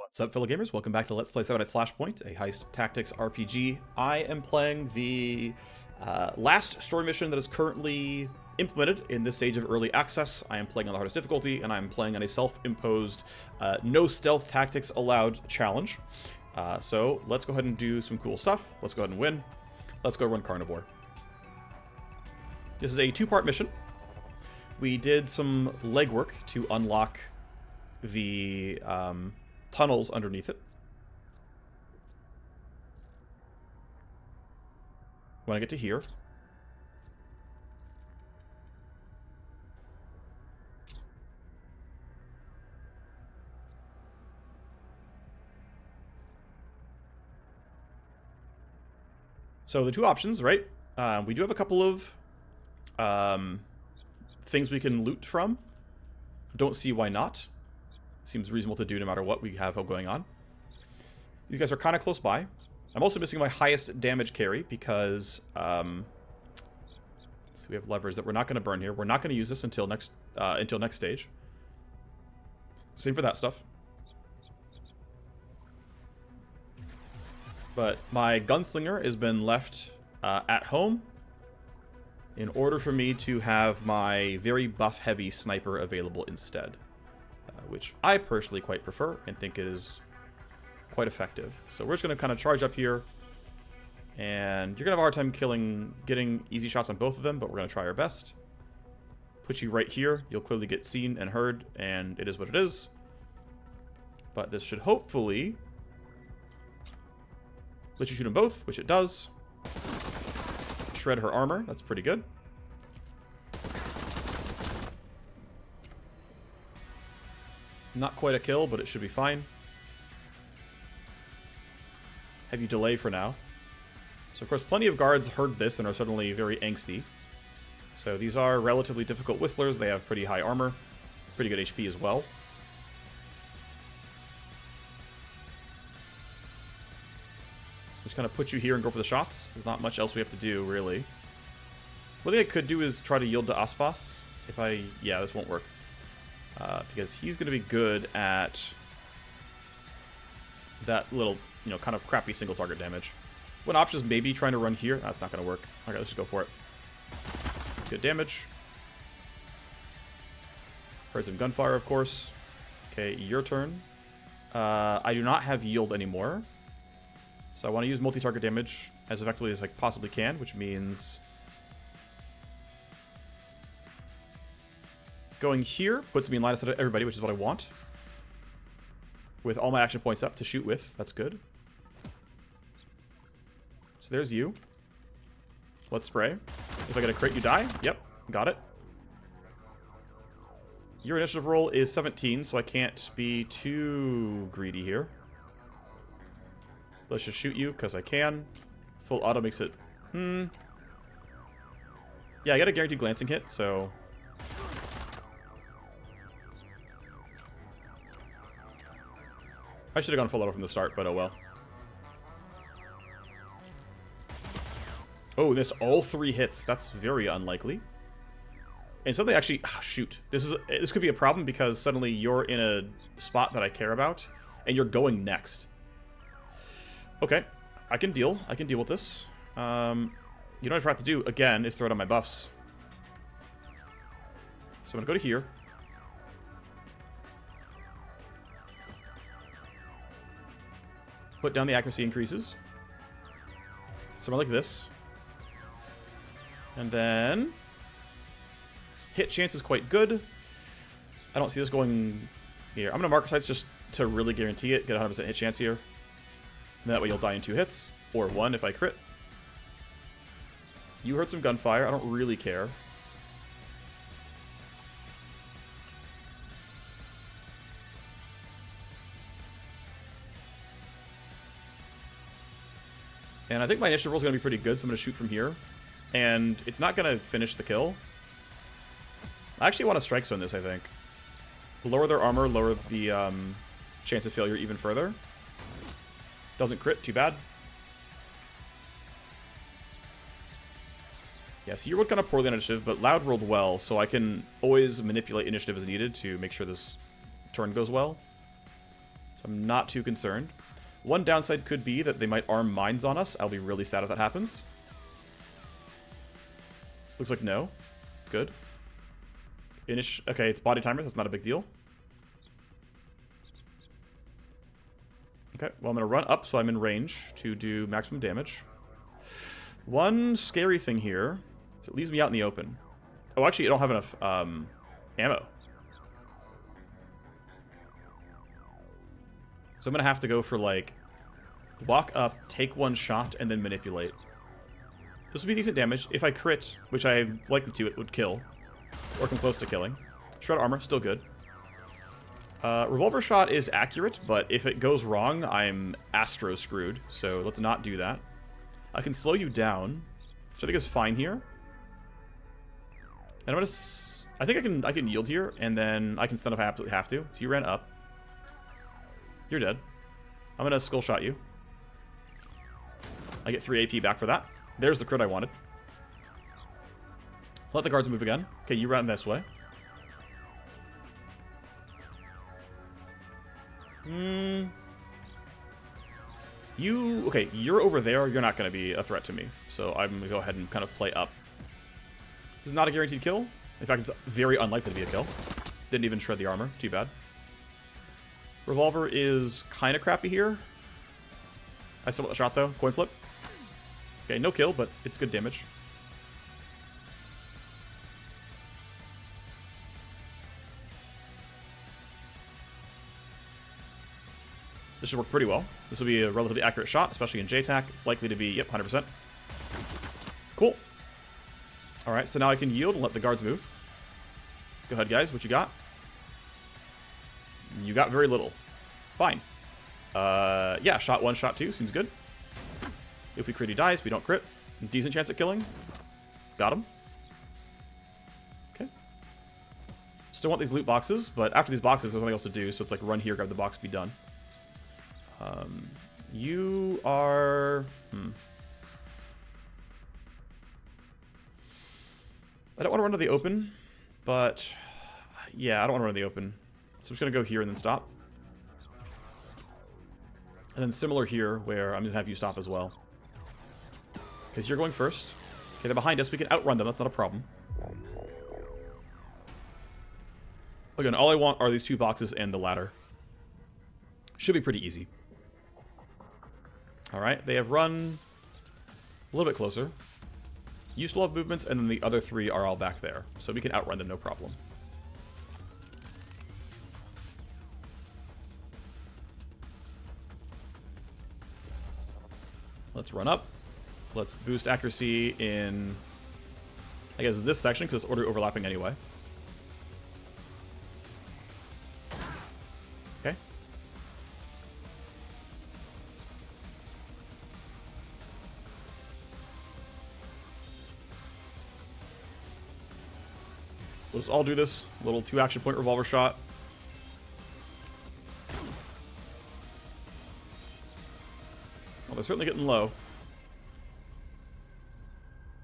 What's up, fellow gamers? Welcome back to Let's Play 7 at Flashpoint, a heist tactics RPG. I am playing the last story mission that is currently implemented in this stage of early access. I am playing on the hardest difficulty, and I'm playing on a self-imposed no stealth tactics allowed challenge. So let's go ahead and do some cool stuff. Let's go ahead and win. Let's go run Carnivore. This is a two-part mission. We did some legwork to unlock the tunnels underneath it. When I get to here, so the two options, right? We do have a couple of things we can loot from. Don't see why not. Seems reasonable to do no matter what we have going on. These guys are kind of close by. I'm also missing my highest damage carry because so we have levers that we're not going to burn here. We're not going to use this until next stage. Same for that stuff. But my gunslinger has been left at home in order for me to have my very buff heavy sniper available instead. Which I personally quite prefer and think is quite effective. So we're just going to kind of charge up here, and you're going to have a hard time getting easy shots on both of them, but we're going to try our best. Put you right here. You'll clearly get seen and heard, and it is what it is. But this should hopefully let you shoot them both, which it does. Shred her armor. That's pretty good. Not quite a kill, but it should be fine. Have you delay for now. So, of course, plenty of guards heard this and are suddenly very angsty. So these are relatively difficult whistlers. They have pretty high armor, pretty good HP as well. Just kind of put you here and go for the shots. There's not much else we have to do, really. One thing I could do is try to yield to Aspas. Yeah, this won't work. Because he's going to be good at that little, kind of crappy single target damage. One option is maybe trying to run here. That's not going to work. Okay, let's just go for it. Good damage. Heard some gunfire, of course. Okay, your turn. I do not have yield anymore. So I want to use multi-target damage as effectively as I possibly can, which means going here puts me in line of sight of everybody, which is what I want. With all my action points up to shoot with. That's good. So there's you. Let's spray. If I get a crit, you die. Yep, got it. Your initiative roll is 17, so I can't be too greedy here. Let's just shoot you, because I can. Full auto makes it... Yeah, I got a guaranteed glancing hit, so... I should have gone full auto from the start, but oh well. Oh, missed all 3 hits. That's very unlikely. And suddenly, actually, shoot. This could be a problem because suddenly you're in a spot that I care about, and you're going next. Okay, I can deal. I can deal with this. You know what I forgot to do, again, is throw down my buffs. So I'm going to go to here. Put down the accuracy increases. Somewhere like this. And then... hit chance is quite good. I don't see this going here. I'm going to marker sites just to really guarantee it. Get 100% hit chance here. And that way you'll die in 2 hits. Or 1 if I crit. You heard some gunfire. I don't really care. And I think my initiative roll is going to be pretty good, so I'm going to shoot from here. And it's not going to finish the kill. I actually want a strike zone this, I think. Lower their armor, lower the chance of failure even further. Doesn't crit, too bad. Yeah, so you rolled kind of poorly on initiative, but Loud rolled well, so I can always manipulate initiative as needed to make sure this turn goes well. So I'm not too concerned. One downside could be that they might arm mines on us. I'll be really sad if that happens. Looks like no. Good. Okay, it's body timers. That's not a big deal. Okay, well, I'm going to run up so I'm in range to do maximum damage. One scary thing here is it leaves me out in the open. Oh, actually, I don't have enough ammo. So I'm going to have to go for, like, walk up, take one shot, and then manipulate. This will be decent damage. If I crit, which I'm likely to, it would kill. Or come close to killing. Shred armor, still good. Revolver shot is accurate, but if it goes wrong, I'm astro screwed. So let's not do that. I can slow you down, which I think is fine here. And I'm gonna. I think I can yield here, and then I can stun if I absolutely have to. So you ran up. You're dead. I'm gonna skull shot you. I get 3 AP back for that. There's the crit I wanted. Let the guards move again. Okay, you ran this way. Okay, you're over there. You're not going to be a threat to me. So I'm going to go ahead and kind of play up. This is not a guaranteed kill. In fact, it's very unlikely to be a kill. Didn't even shred the armor. Too bad. Revolver is kind of crappy here. I still want the shot, though. Coin flip. Okay, no kill, but it's good damage. This should work pretty well. This will be a relatively accurate shot, especially in JTAC. It's likely to be, yep, 100%. Cool. Alright, so now I can yield and let the guards move. Go ahead, guys. What you got? You got very little. Fine. Yeah, shot 1, shot 2. Seems good. If we crit, he dies. We don't crit. Decent chance at killing. Got him. Okay. Still want these loot boxes, but after these boxes, there's nothing else to do. So it's like run here, grab the box, be done. You are... I don't want to run to the open, but... Yeah, I don't want to run to the open. So I'm just going to go here and then stop. And then similar here, where I'm going to have you stop as well. Because you're going first. Okay, they're behind us. We can outrun them. That's not a problem. Again, all I want are these 2 boxes and the ladder. Should be pretty easy. Alright, they have run a little bit closer. You still have movements, and then the other 3 are all back there. So we can outrun them, no problem. Let's run up. Let's boost accuracy in, I guess, this section, because it's order overlapping anyway. Okay. Let's all do this. Little 2 action point revolver shot. Well, they're certainly getting low.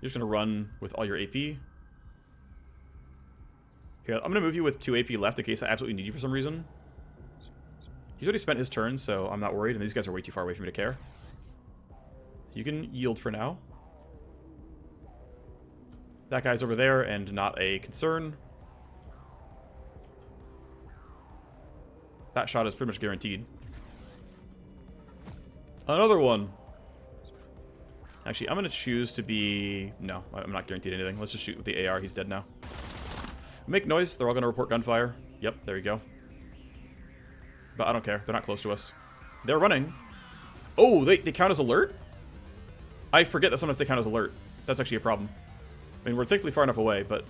You're just going to run with all your AP. Here, I'm going to move you with 2 AP left in case I absolutely need you for some reason. He's already spent his turn, so I'm not worried, and these guys are way too far away for me to care. You can yield for now. That guy's over there, and not a concern. That shot is pretty much guaranteed. Another one. Actually, I'm going to choose to be... No, I'm not guaranteed anything. Let's just shoot with the AR. He's dead now. Make noise. They're all going to report gunfire. Yep, there you go. But I don't care. They're not close to us. They're running. Oh, they count as alert? I forget that sometimes they count as alert. That's actually a problem. I mean, we're thankfully far enough away, but...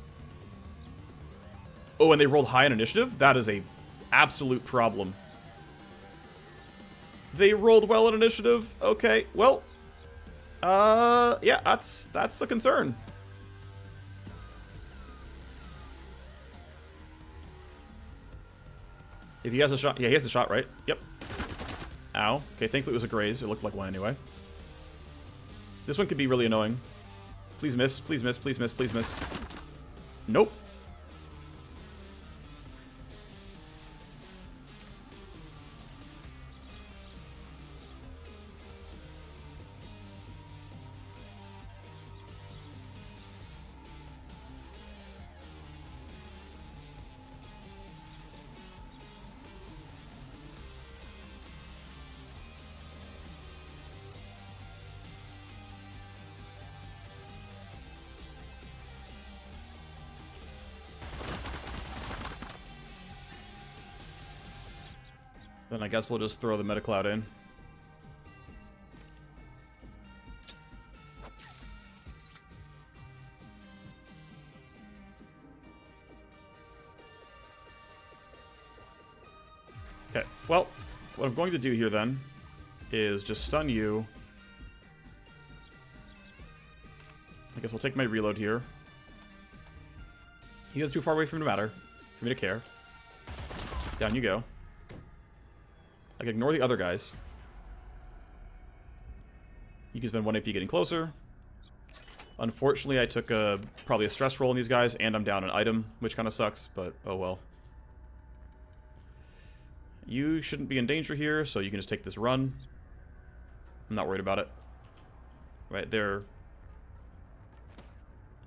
Oh, and they rolled high on initiative? That is a absolute problem. They rolled well on initiative? Okay, well... yeah, that's a concern. If he has a shot... Yeah, he has a shot, right? Yep. Ow. Okay, thankfully it was a graze. It looked like one anyway. This one could be really annoying. Please miss, please miss, please miss, please miss. Nope. Then I guess we'll just throw the Metacloud in. Okay, well, what I'm going to do here then is just stun you. I guess I'll take my reload here. You guys are too far away from the matter for me to care. Down you go. I can ignore the other guys. You can spend 1 AP getting closer. Unfortunately, I took probably a stress roll on these guys, and I'm down an item, which kind of sucks, but oh well. You shouldn't be in danger here, so you can just take this run. I'm not worried about it. Right, they're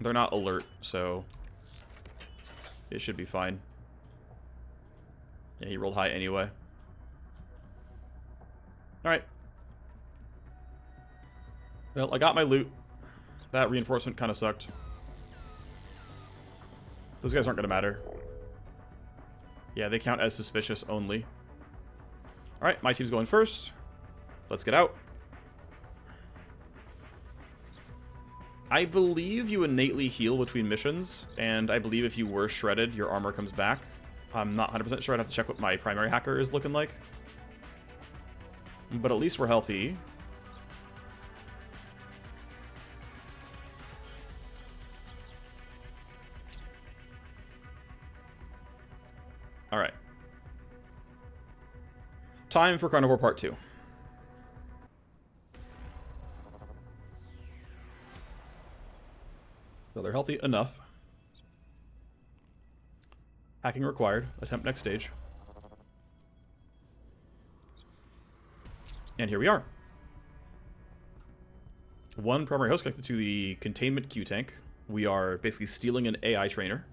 not alert, so it should be fine. Yeah, he rolled high anyway. Alright. Well, I got my loot. That reinforcement kind of sucked. Those guys aren't going to matter. Yeah, they count as suspicious only. Alright, my team's going first. Let's get out. I believe you innately heal between missions, and I believe if you were shredded, your armor comes back. I'm not 100% sure. I'd have to check what my primary hacker is looking like. But at least we're healthy. Alright. Time for Carnivore Part 2. So they're healthy enough. Hacking required. Attempt next stage. And here we are. One primary host connected to the containment Q tank. We are basically stealing an AI trainer.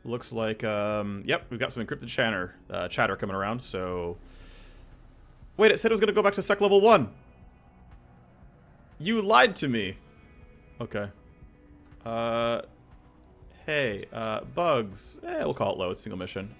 Looks like, yep, we've got some encrypted chatter coming around, so... Wait, it said it was going to go back to sec level 1! You lied to me! Okay. Hey, bugs. We'll call it low, it's single mission.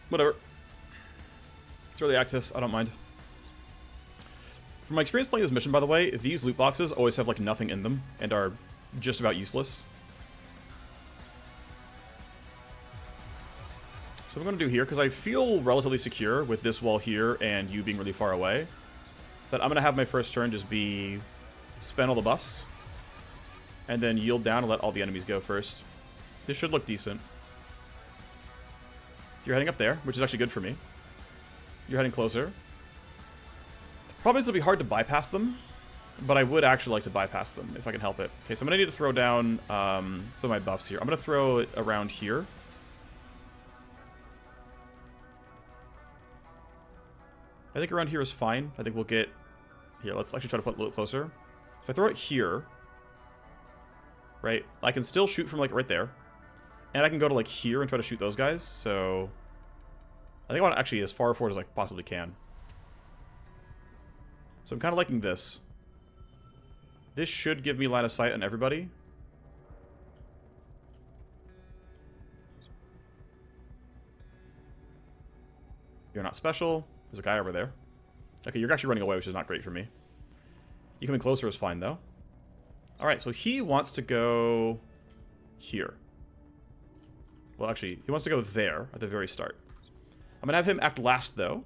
Whatever. It's early access, I don't mind. From my experience playing this mission, by the way, these loot boxes always have, like, nothing in them, and are just about useless. So what I'm going to do here, because I feel relatively secure with this wall here and you being really far away, that I'm going to have my first turn just be spend all the buffs, and then yield down and let all the enemies go first. This should look decent. You're heading up there, which is actually good for me. You're heading closer. Probably it'll be hard to bypass them, but I would actually like to bypass them if I can help it. Okay, so I'm going to need to throw down some of my buffs here. I'm going to throw it around here. I think around here is fine. I think we'll get... Here, let's actually try to put it a little closer. If I throw it here, right, I can still shoot from, like, right there. And I can go to, like, here and try to shoot those guys, so... I think I want to actually as far forward as I possibly can. So I'm kind of liking this. This should give me line of sight on everybody. You're not special. There's a guy over there. Okay, you're actually running away, which is not great for me. You coming closer is fine, though. Alright, so he wants to go... here. Well, actually, he wants to go there at the very start. I'm going to have him act last, though.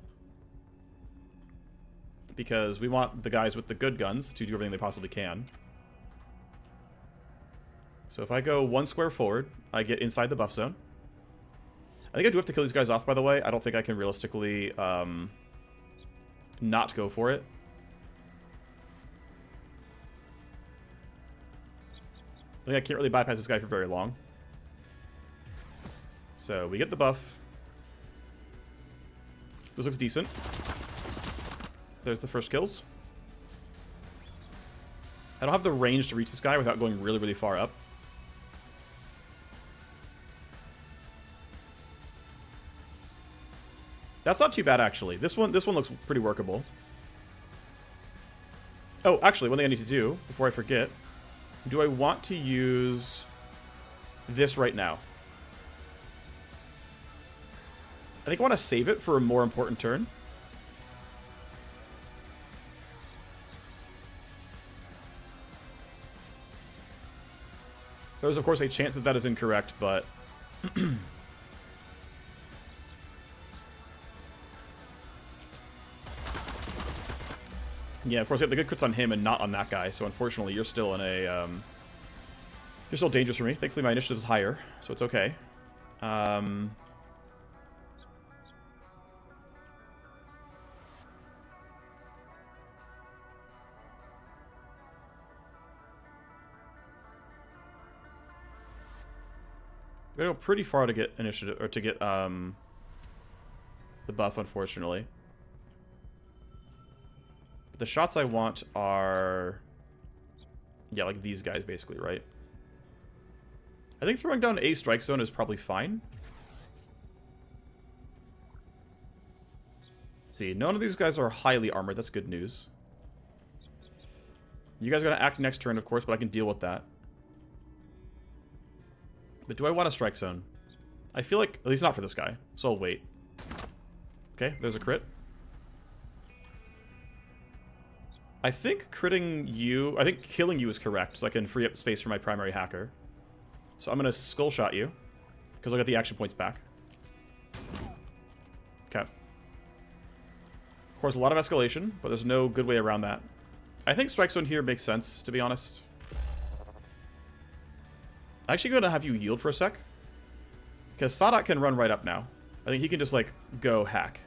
Because we want the guys with the good guns to do everything they possibly can. So if I go 1 square forward, I get inside the buff zone. I think I do have to kill these guys off, by the way. I don't think I can realistically not go for it. I think I can't really bypass this guy for very long. So we get the buff. This looks decent. There's the first kills. I don't have the range to reach this guy without going really, really far up. That's not too bad, actually. This one looks pretty workable. Oh, actually, one thing I need to do before I forget. Do I want to use this right now? I think I want to save it for a more important turn. There's, of course, a chance that that is incorrect, but... yeah, of course, I got the good crits on him and not on that guy, so unfortunately, you're still in a... you're still dangerous for me. Thankfully, my initiative is higher, so it's okay. We gotta go pretty far to get initiative, or to get the buff, unfortunately. But the shots I want are, yeah, like these guys, basically, right? I think throwing down a strike zone is probably fine. Let's see, none of these guys are highly armored. That's good news. You guys are gonna act next turn, of course, but I can deal with that. But do I want a strike zone? I feel like, at least not for this guy, so I'll wait. Okay, there's a crit. I think critting you, I think killing you is correct, so I can free up space for my primary hacker. So I'm going to skull shot you, because I'll get the action points back. Okay. Of course, a lot of escalation, but there's no good way around that. I think strike zone here makes sense, to be honest. I'm actually going to have you yield for a sec. Because Sadat can run right up now. I think he can just, like, go hack.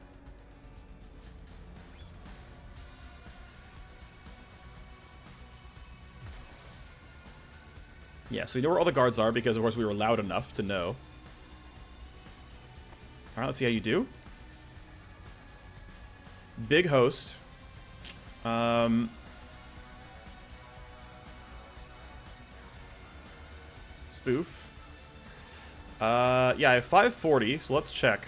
Yeah, so we know where all the guards are because, of course, we were loud enough to know. Alright, let's see how you do. Big host. Spoof. Yeah, I have 540, so let's check.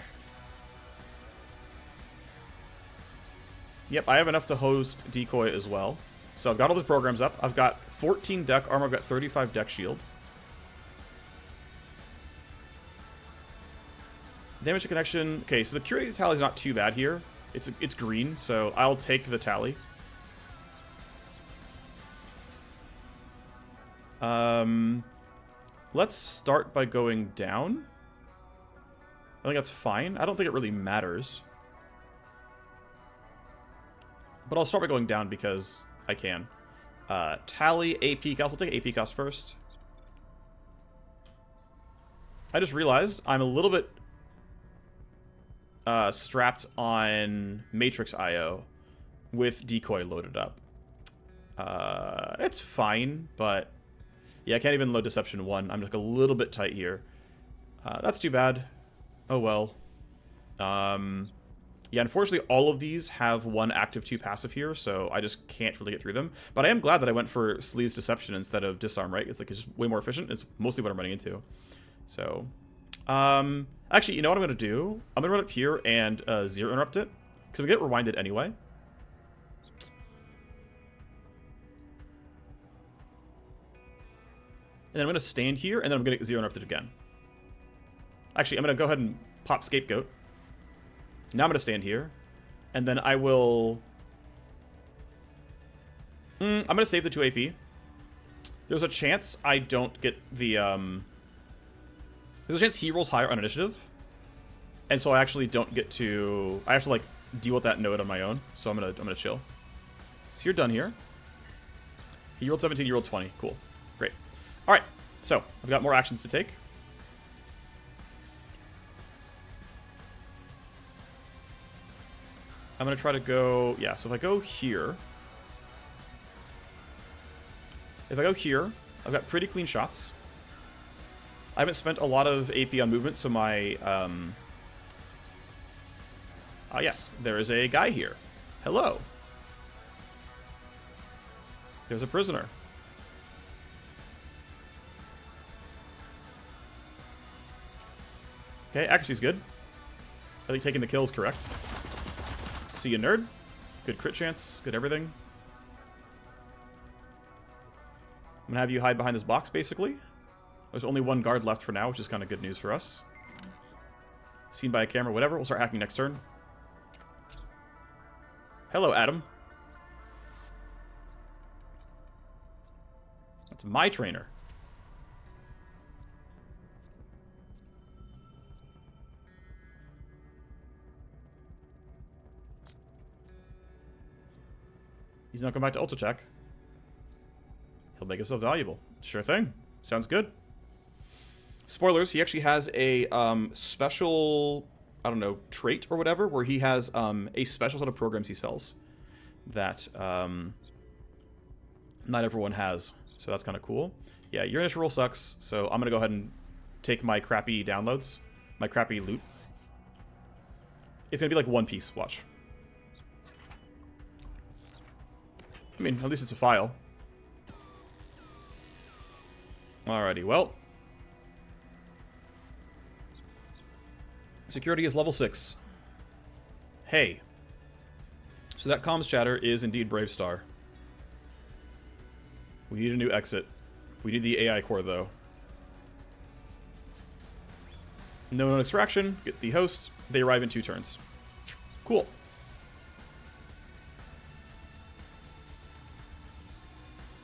Yep, I have enough to host decoy as well. So I've got all the programs up. I've got 14 deck armor. I've got 35 deck shield. Damage to connection. Okay, so the curated tally is not too bad here. It's green, so I'll take the tally. Let's start by going down. I think that's fine. I don't think it really matters. But I'll start by going down because I can. Tally, AP cost. We'll take AP cost first. I just realized I'm a little bit strapped on Matrix IO with decoy loaded up. It's fine, but yeah, I can't even load Deception 1. I'm just a little bit tight here. That's too bad. Oh well. Yeah, unfortunately, all of these have 1 active 2 passive here, so I just can't really get through them. But I am glad that I went for Sleaze's Deception instead of Disarm, right? It's like it's way more efficient. It's mostly what I'm running into. So, actually, you know what I'm going to do? I'm going to run up here and zero interrupt it, because we get rewinded anyway. And then I'm going to stand here, and then I'm going to get zero interrupted again. Actually, I'm going to go ahead and pop Scapegoat. Now I'm going to stand here, and then I will... I'm going to save the 2 AP. There's a chance I don't get the... There's a chance he rolls higher on initiative, and so I actually don't get to... I have to, like, deal with that node on my own, so I'm gonna chill. So you're done here. He rolled 17, you rolled 20. Cool. Great. Alright, so I've got more actions to take. I'm going to try to go... Yeah, so if I go here... If I go here, I've got pretty clean shots. I haven't spent a lot of AP on movement, so my... yes, there is a guy here. Hello. There's a prisoner. Okay, accuracy's good. I think taking the kill is correct. See you, nerd. Good crit chance. Good everything. I'm gonna have you hide behind this box, basically. There's only one guard left for now, which is kind of good news for us. Seen by a camera, whatever. We'll start hacking next turn. Hello, Adam. That's my trainer. He's not going back to ult attack. He'll make himself valuable. Sure thing. Sounds good. Spoilers, he actually has a special, I don't know, trait or whatever, where he has a special set of programs he sells that not everyone has. So that's kind of cool. Yeah, your initial roll sucks, so I'm going to go ahead and take my crappy downloads, my crappy loot. It's going to be like one piece, watch. I mean, at least it's a file. Alrighty, well. Security is level 6. Hey. So that comms chatter is indeed Brave Star. We need a new exit. We need the AI core, though. No extraction. Get the host. They arrive in 2 turns. Cool.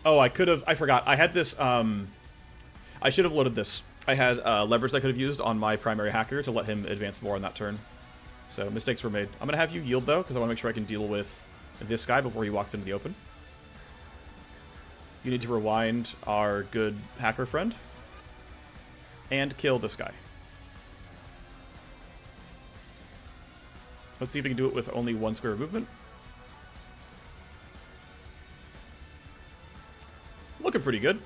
Oh, I could have... I forgot. I had this... I should have loaded this. I had levers I could have used on my primary hacker to let him advance more on that turn. So, mistakes were made. I'm going to have you yield, though, because I want to make sure I can deal with this guy before he walks into the open. You need to rewind our good hacker friend. And kill this guy. Let's see if we can do it with only 1 square of movement. Looking pretty good.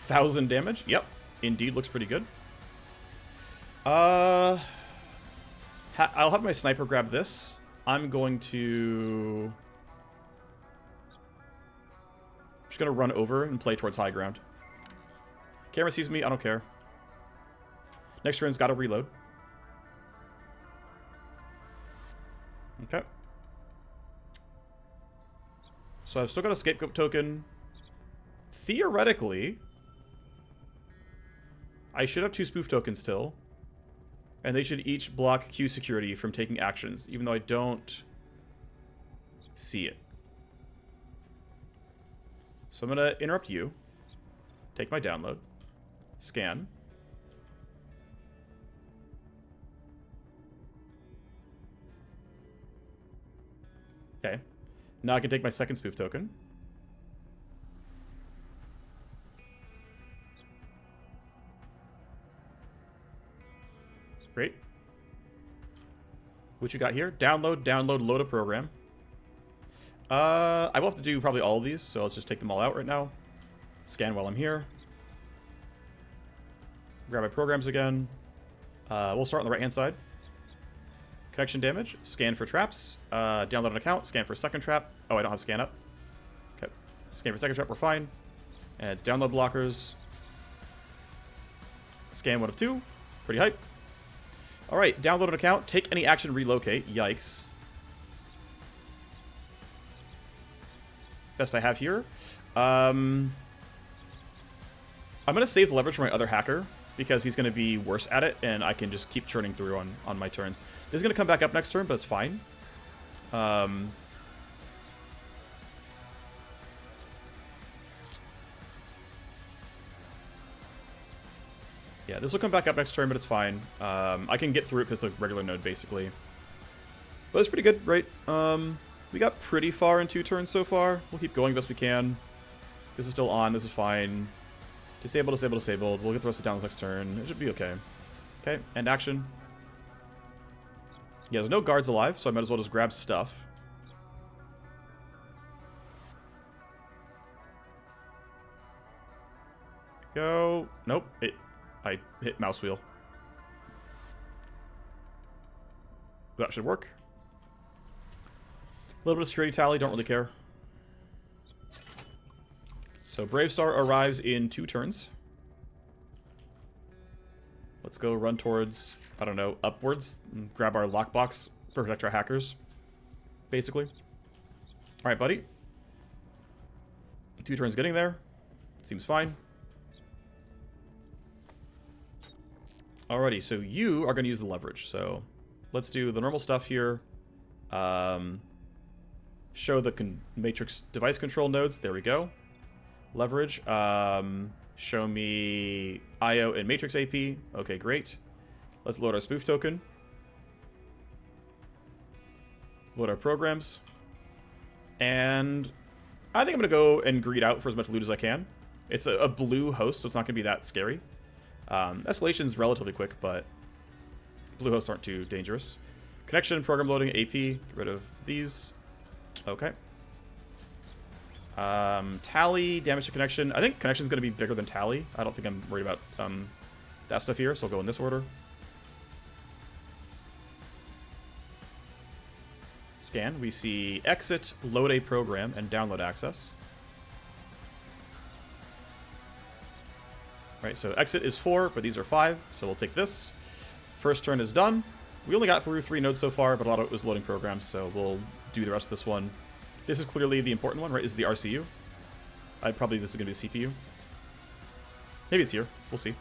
1,000 damage. Yep. Indeed looks pretty good. I'll have my sniper grab this. I'm going to... I'm just going to run over and play towards high ground. Camera sees me. I don't care. Next turn's got to reload. Okay. So I've still got a scapegoat token. Theoretically, I should have 2 spoof tokens still. And they should each block Q security from taking actions, even though I don't see it. So I'm going to interrupt you. Take my download. Scan. Okay. Now I can take my second spoof token. Great. What you got here? Download, load a program. I will have to do probably all of these, so let's just take them all out right now. Scan while I'm here. Grab my programs again. We'll start on the right-hand side. Connection damage. Scan for traps. Download an account. Scan for second trap. Oh, I don't have scan up. Okay. Scan for second trap. We're fine. And it's download blockers. Scan 1 of 2. Pretty hype. Alright, download an account. Take any action, relocate. Yikes. Best I have here. I'm going to save the leverage for my other hacker, because he's going to be worse at it, and I can just keep churning through on my turns. This is going to come back up next turn, but it's fine. Yeah, this will come back up next turn, but it's fine. I can get through it because it's a regular node, basically. But it's pretty good, right? We got pretty far in 2 turns so far. We'll keep going best we can. This is still on. This is fine. Disable, disable, disabled. We'll get the rest of the downs next turn. It should be okay. Okay, end action. Yeah, there's no guards alive, so I might as well just grab stuff. Go. Nope. I hit mouse wheel. That should work. A little bit of security tally, don't really care. So Brave Star arrives in 2 turns. Let's go run towards, I don't know, upwards. And grab our lockbox, protect our hackers. Basically. Alright, buddy. 2 turns getting there. Seems fine. Alrighty, so you are going to use the leverage. So let's do the normal stuff here. Show the matrix device control nodes. There we go. Leverage. Show me IO and matrix AP. Okay, great. Let's load our spoof token. Load our programs. And I think I'm going to go and greed out for as much loot as I can. It's a blue host, so it's not going to be that scary. Escalation is relatively quick, but blue hosts aren't too dangerous. Connection, program loading, AP. Get rid of these. Okay. Tally, damage to connection. I think connection is going to be bigger than tally. I don't think I'm worried about that stuff here, so I'll go in this order. Scan. We see exit, load a program, and download access. Right, so exit is 4, but these are 5, so we'll take this. First turn is done. We only got through 3 nodes so far, but a lot of it was loading programs, so we'll do the rest of this one. This is clearly the important one, right? This is the RCU. This is going to be the CPU. Maybe it's here. We'll see.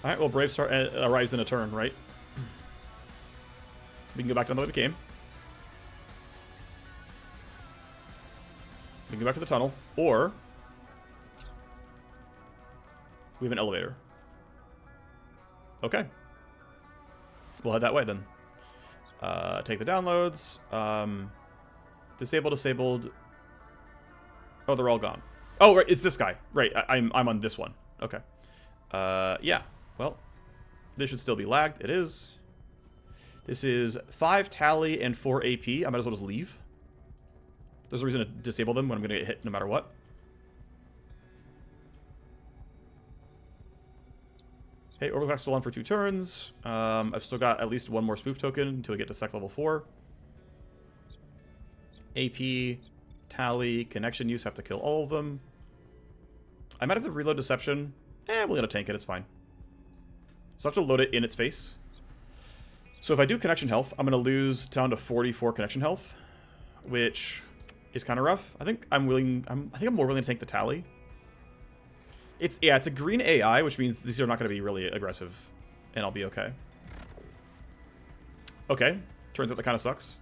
Alright, well, Brave Star arrives in a turn, right? We can go back down the way we came. We can go back to the tunnel, or we have an elevator. Okay. We'll head that way then. Take the downloads. Disabled. Oh, they're all gone. Oh, right, it's this guy. Right, I'm on this one. Okay. Yeah. Well, this should still be lagged. It is. This is 5 tally and 4 AP. I might as well just leave. There's a reason to disable them when I'm going to get hit no matter what. Hey, overclock's still on for 2 turns. I've still got at least 1 more spoof token until we get to sec level 4. AP, tally, connection use, have to kill all of them. I might have to reload deception. We're going to tank it, it's fine. So I have to load it in its face. So if I do connection health, I'm going to lose down to 44 connection health, which is kind of rough. I think I'm more willing to take the tally. It's a green AI, which means these are not going to be really aggressive, and I'll be okay. Okay, turns out that kind of sucks.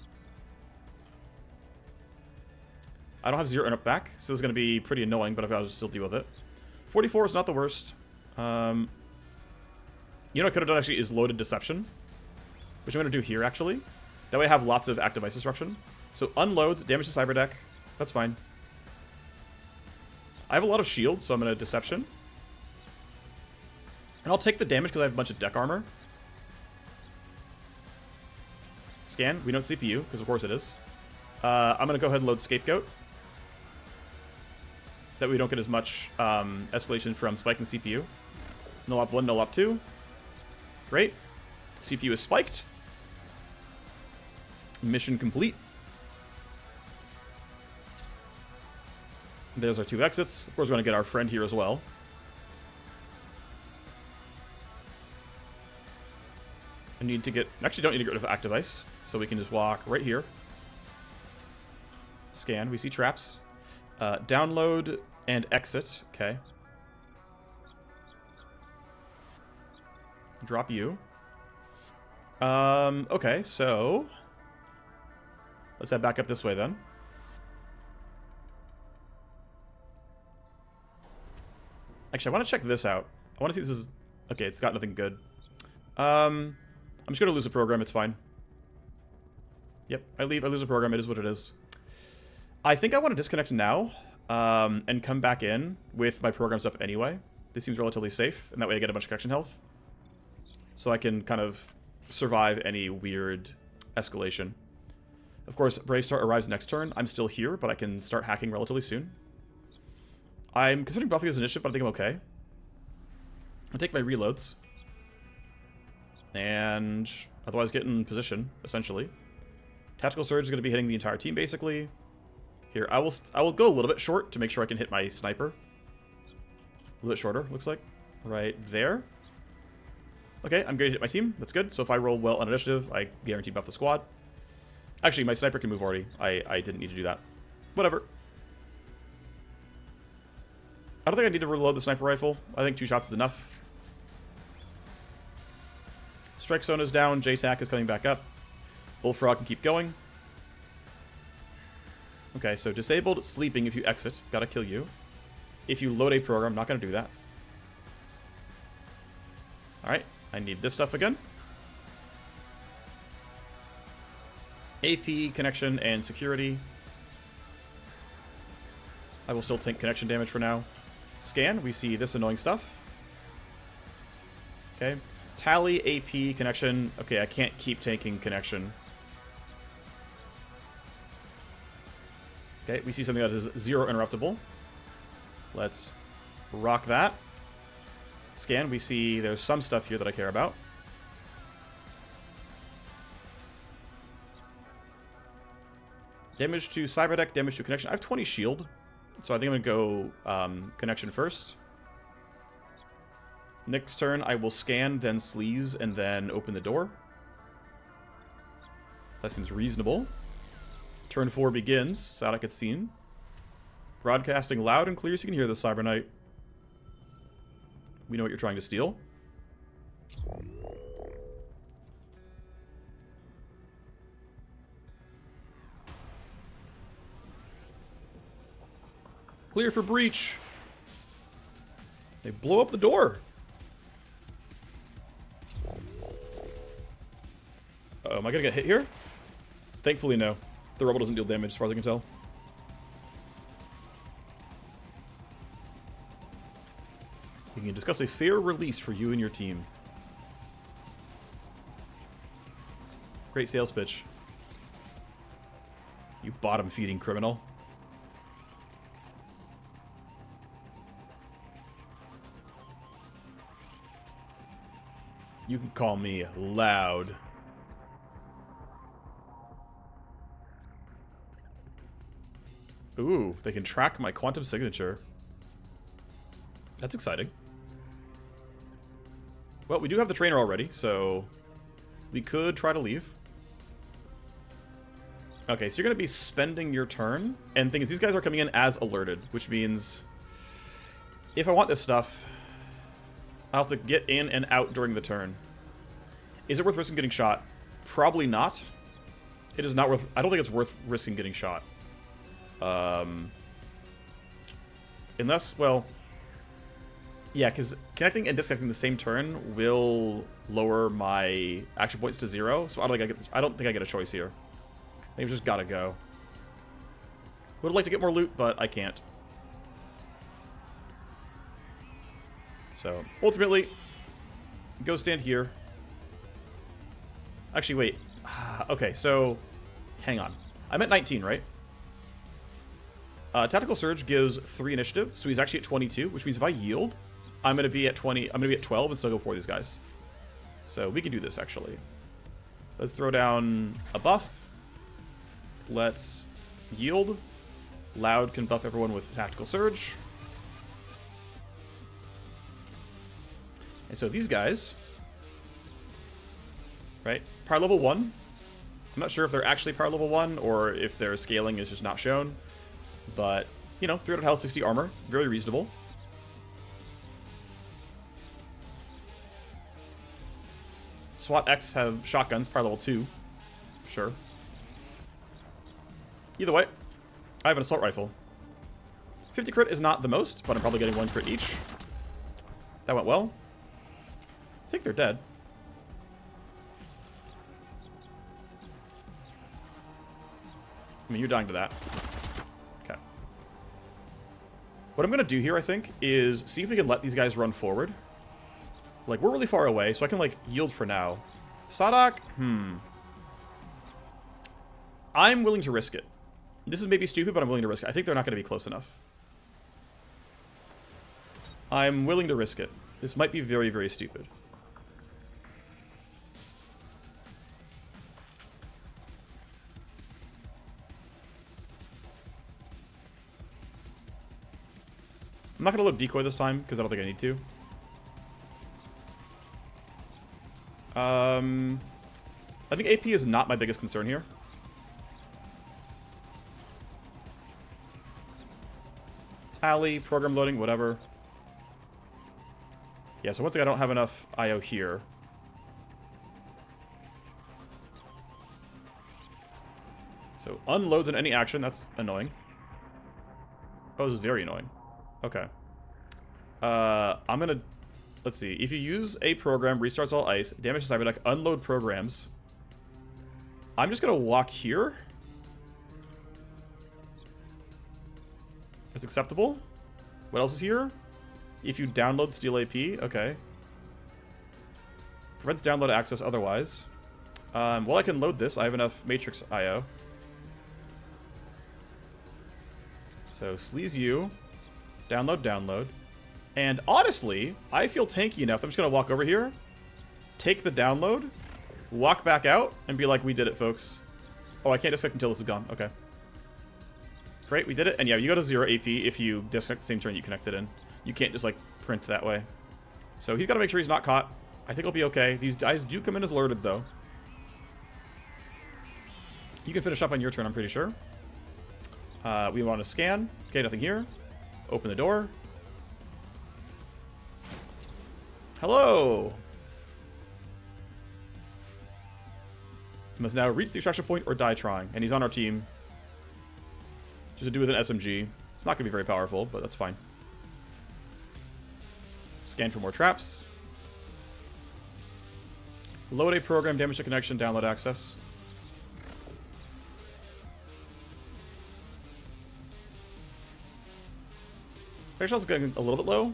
I don't have 0 up back, so this is going to be pretty annoying, but I've got to still deal with it. 44 is not the worst. You know what I could have done actually is loaded deception, which I'm going to do here actually. That way I have lots of active ice destruction. So unloads, damage to cyber deck. That's fine. I have a lot of shields, so I'm going to deception. And I'll take the damage because I have a bunch of deck armor. Scan. We know it's CPU, because of course it is. I'm going to go ahead and load Scapegoat. That we don't get as much escalation from spike and CPU. No op 1, no op 2. Great. CPU is spiked. Mission complete. There's our 2 exits. Of course, we're going to get our friend here as well. I need to get... Actually, don't need to get rid of active ice. So we can just walk right here. Scan. We see traps. Download and exit. Okay. Drop you. Okay, so... Let's head back up this way then. Actually, I want to check this out. I want to see if this is... Okay, it's got nothing good. I'm just going to lose a program. It's fine. Yep, I lose a program. It is what it is. I think I want to disconnect now and come back in with my program stuff anyway. This seems relatively safe, and that way I get a bunch of connection health. so I can kind of survive any weird escalation. Of course, Brave Start arrives next turn. I'm still here, but I can start hacking relatively soon. I'm considering buffing his initiative, but I think I'm okay. I'll take my reloads. And otherwise get in position, essentially. Tactical Surge is going to be hitting the entire team, basically. Here, I will go a little bit short to make sure I can hit my sniper. A little bit shorter, looks like. Right there. Okay, I'm going to hit my team. That's good. So if I roll well on initiative, I guarantee buff the squad. Actually, my sniper can move already. I didn't need to do that. Whatever. I don't think I need to reload the sniper rifle. I think 2 shots is enough. Strike zone is down. JTAC is coming back up. Bullfrog can keep going. Okay, so disabled sleeping if you exit. Gotta kill you. If you load a program, not gonna do that. Alright, I need this stuff again. AP, connection, and security. I will still take connection damage for now. Scan, we see this annoying stuff. Okay. Tally, AP, connection. Okay, I can't keep taking connection. Okay, we see something that is 0 interruptible. Let's rock that. Scan, we see there's some stuff here that I care about. Damage to cyberdeck, damage to connection. I have 20 shield, so I think I'm going to go connection first. Next turn, I will scan, then sleaze, and then open the door. That seems reasonable. Turn 4 begins. Sadok gets seen. Broadcasting loud and clear so you can hear the Cyber Knight. We know what you're trying to steal. Clear for breach. They blow up the door. Uh-oh, am I gonna get hit here? Thankfully, no. The rebel doesn't deal damage as far as I can tell. We can discuss a fair release for you and your team. Great sales pitch. You bottom-feeding criminal. You can call me loud. Ooh, they can track my quantum signature. That's exciting. Well, we do have the trainer already, so we could try to leave. Okay, so you're going to be spending your turn. And the thing is, these guys are coming in as alerted, which means if I want this stuff, I'll have to get in and out during the turn. Is it worth risking getting shot? Probably not. It is not worth... I don't think it's worth risking getting shot. Unless, well... Yeah, because connecting and disconnecting the same turn will lower my action points to 0. So I don't think I get a choice here. I think I've just gotta go. Would like to get more loot, but I can't. So, ultimately, go stand here. Actually, wait. Okay, so, hang on. I'm at 19, right? Tactical Surge gives 3 initiative, so he's actually at 22, which means if I yield, I'm going to be at 20. I'm going to be at 12 and still go for these guys. So, we can do this, actually. Let's throw down a buff. Let's yield. Loud can buff everyone with Tactical Surge. And so these guys, right, power level 1. I'm not sure if they're actually power level 1 or if their scaling is just not shown. But, you know, 300 health, 60 armor. Very reasonable. SWAT X have shotguns, power level 2. Sure. Either way, I have an assault rifle. 50 crit is not the most, but I'm probably getting 1 crit each. That went well. I think they're dead. I mean, you're dying to that. Okay. What I'm going to do here, I think, is see if we can let these guys run forward. Like, we're really far away, so I can, like, yield for now. Sadak? I'm willing to risk it. This is maybe stupid, but I'm willing to risk it. I think they're not going to be close enough. I'm willing to risk it. This might be very, very stupid. I'm not going to load decoy this time, because I don't think I need to. I think AP is not my biggest concern here. Tally, program loading, whatever. Yeah, so once again, I don't have enough IO here. So unloads in any action, that's annoying. Oh, this is very annoying. Okay. I'm gonna... Let's see. If you use a program, restarts all ice, damage to cyberdeck, unload programs. I'm just gonna walk here. That's acceptable. What else is here? If you download steal AP, okay. Prevents download access otherwise. Well, I can load this. I have enough Matrix IO. So, sleaze you. Download, download. And honestly, I feel tanky enough. I'm just going to walk over here, take the download, walk back out, and be like, we did it, folks. Oh, I can't disconnect until this is gone. Okay. Great, we did it. And yeah, you go to 0 AP if you disconnect the same turn you connected in. You can't just, like, print that way. So he's got to make sure he's not caught. I think he'll be okay. These guys do come in as alerted, though. You can finish up on your turn, I'm pretty sure. We want to scan. Okay, nothing here. Open the door. Hello! You must now reach the extraction point or die trying. And he's on our team. Just to do with an SMG. It's not going to be very powerful, but that's fine. Scan for more traps. Load a program, damage to connection, download access. Fire shot's getting a little bit low.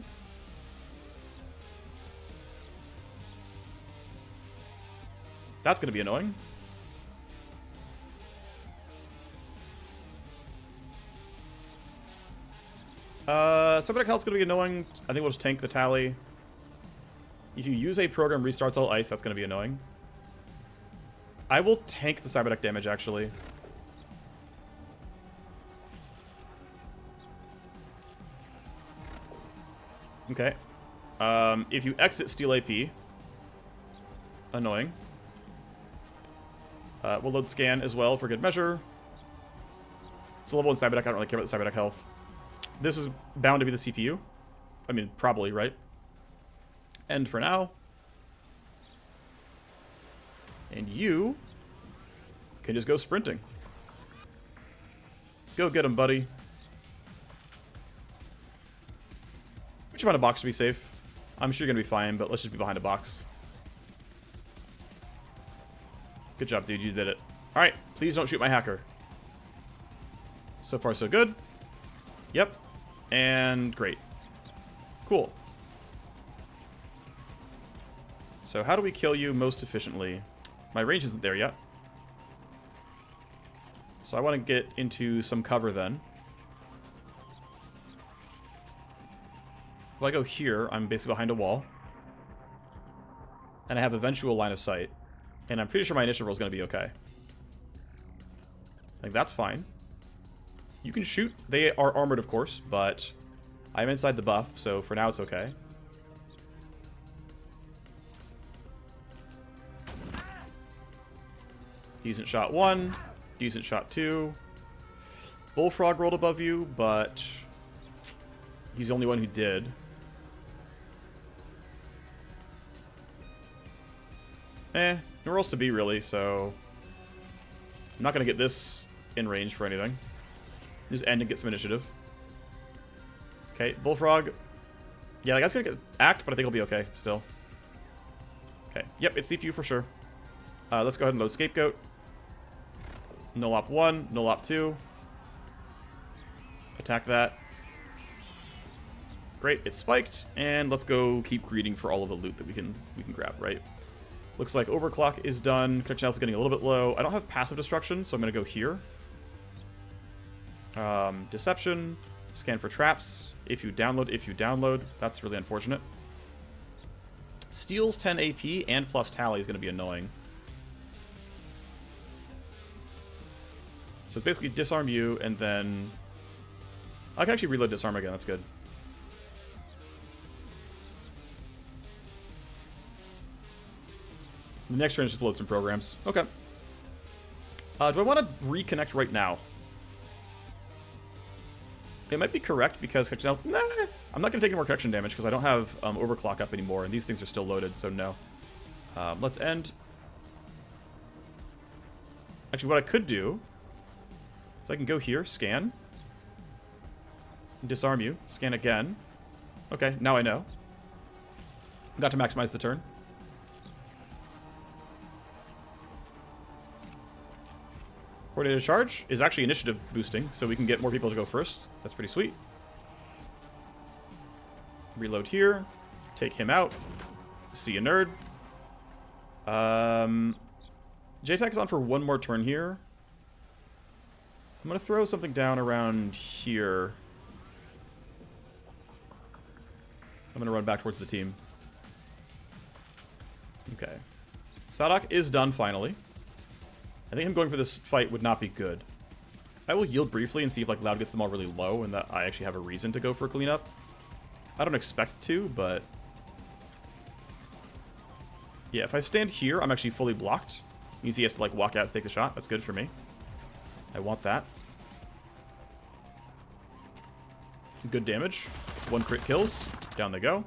That's going to be annoying. Cyberdeck health's going to be annoying. I think we'll just tank the tally. If you use a program, restarts all ice, that's going to be annoying. I will tank the cyberdeck damage, actually. Okay. If you exit steal AP, annoying. We'll load scan as well for good measure. It's a level 1 cyberdeck. I don't really care about the cyberdeck health. This is bound to be the CPU. I mean, probably, right? End for now. And you can just go sprinting. Go get him, buddy. Which amount of box to be safe? I'm sure you're going to be fine, but let's just be behind a box. Good job, dude. You did it. Alright, please don't shoot my hacker. So far, so good. Yep. And great. Cool. So how do we kill you most efficiently? My range isn't there yet. So I want to get into some cover then. If I go here, I'm basically behind a wall. And I have eventual line of sight. And I'm pretty sure my initiative roll is going to be okay. Like, that's fine. You can shoot. They are armored, of course, but I'm inside the buff, so for now it's okay. Decent shot 1. Decent shot 2. Bullfrog rolled above you, but he's the only one who did. Nowhere else to be, really, so I'm not going to get this in range for anything. Just end and get some initiative. Okay, Bullfrog. Yeah, the guy's going to get act, but I think he'll be okay still. Okay, yep, it's CPU for sure. Let's go ahead and load Scapegoat. No op 1, no op 2. Attack that. Great, it's spiked, and let's go keep greeting for all of the loot that we can grab, right? Looks like overclock is done. Connection health is getting a little bit low. I don't have passive destruction, so I'm going to go here. Deception, scan for traps. If you download. That's really unfortunate. Steals 10 AP and plus tally is going to be annoying. So basically disarm you, and then... I can actually reload disarm again, that's good. The next turn is just load some programs. Okay. Do I want to reconnect right now? It might be correct because connection health... Nah, I'm not going to take any more connection damage because I don't have overclock up anymore, and these things are still loaded, so no. Let's end. Actually, what I could do is I can go here, scan, disarm you, scan again. Okay, now I know. Got to maximize the turn. Coordinated charge is actually initiative boosting, so we can get more people to go first. That's pretty sweet. Reload here. Take him out. See you, nerd. J-Tech is on for one more turn here. I'm going to throw something down around here. I'm going to run back towards the team. Okay. Sadak is done finally. I think him going for this fight would not be good. I will yield briefly and see if like Loud gets them all really low and that I actually have a reason to go for a cleanup. I don't expect to, but... yeah, if I stand here, I'm actually fully blocked. Means he has to like walk out to take the shot. That's good for me. I want that. Good damage. 1 crit kills. Down they go.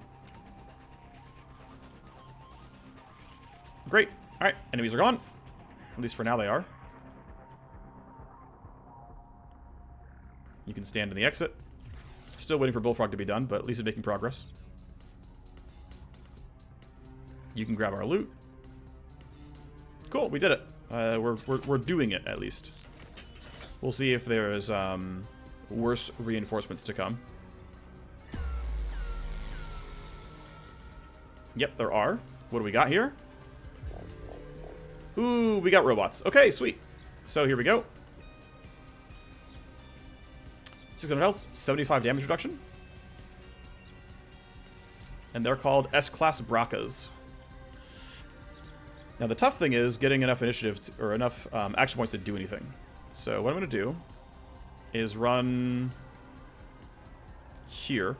Great. Alright, enemies are gone. At least for now they are. You can stand in the exit. Still waiting for Bullfrog to be done, but at least it's making progress. You can grab our loot. Cool, we did it. We're doing it, at least. We'll see if there's worse reinforcements to come. Yep, there are. What do we got here? Ooh, we got robots. Okay, sweet. So here we go. 600 health, 75 damage reduction. And they're called S-Class Bracas. Now the tough thing is getting enough initiative to, or enough action points to do anything. So what I'm going to do is run here.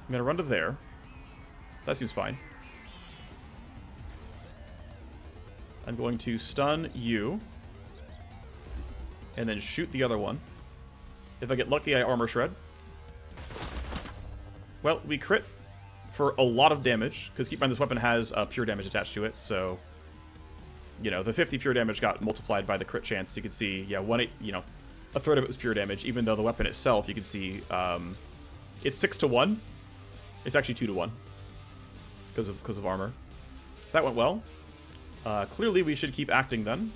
I'm going to run to there. That seems fine. I'm going to stun you. And then shoot the other one. If I get lucky, I armor shred. Well, we crit for a lot of damage. Because keep in mind, this weapon has pure damage attached to it. So, you know, the 50 pure damage got multiplied by the crit chance. You can see, yeah, a third of it was pure damage. Even though the weapon itself, you can see, it's 6 to 1. It's actually 2 to 1. Because of armor. So that went well. Clearly, we should keep acting then.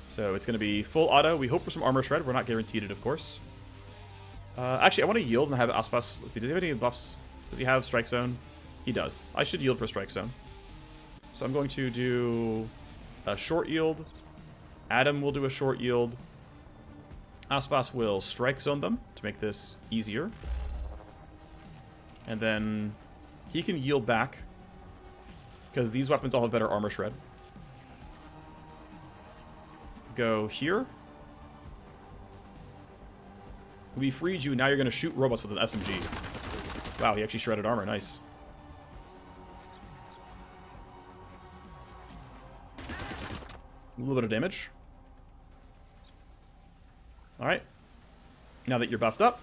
So it's going to be full auto. We hope for some armor shred. We're not guaranteed it, of course. Actually, I want to yield and have Aspas. Let's see, does he have any buffs? Does he have Strike Zone? He does. I should yield for Strike Zone. So I'm going to do a short yield. Adam will do a short yield. Aspas will Strike Zone them to make this easier. And then he can yield back because these weapons all have better armor shred. Go here. We freed you, now you're going to shoot robots with an SMG. Wow, he actually shredded armor, nice. A little bit of damage. Alright. Now that you're buffed up,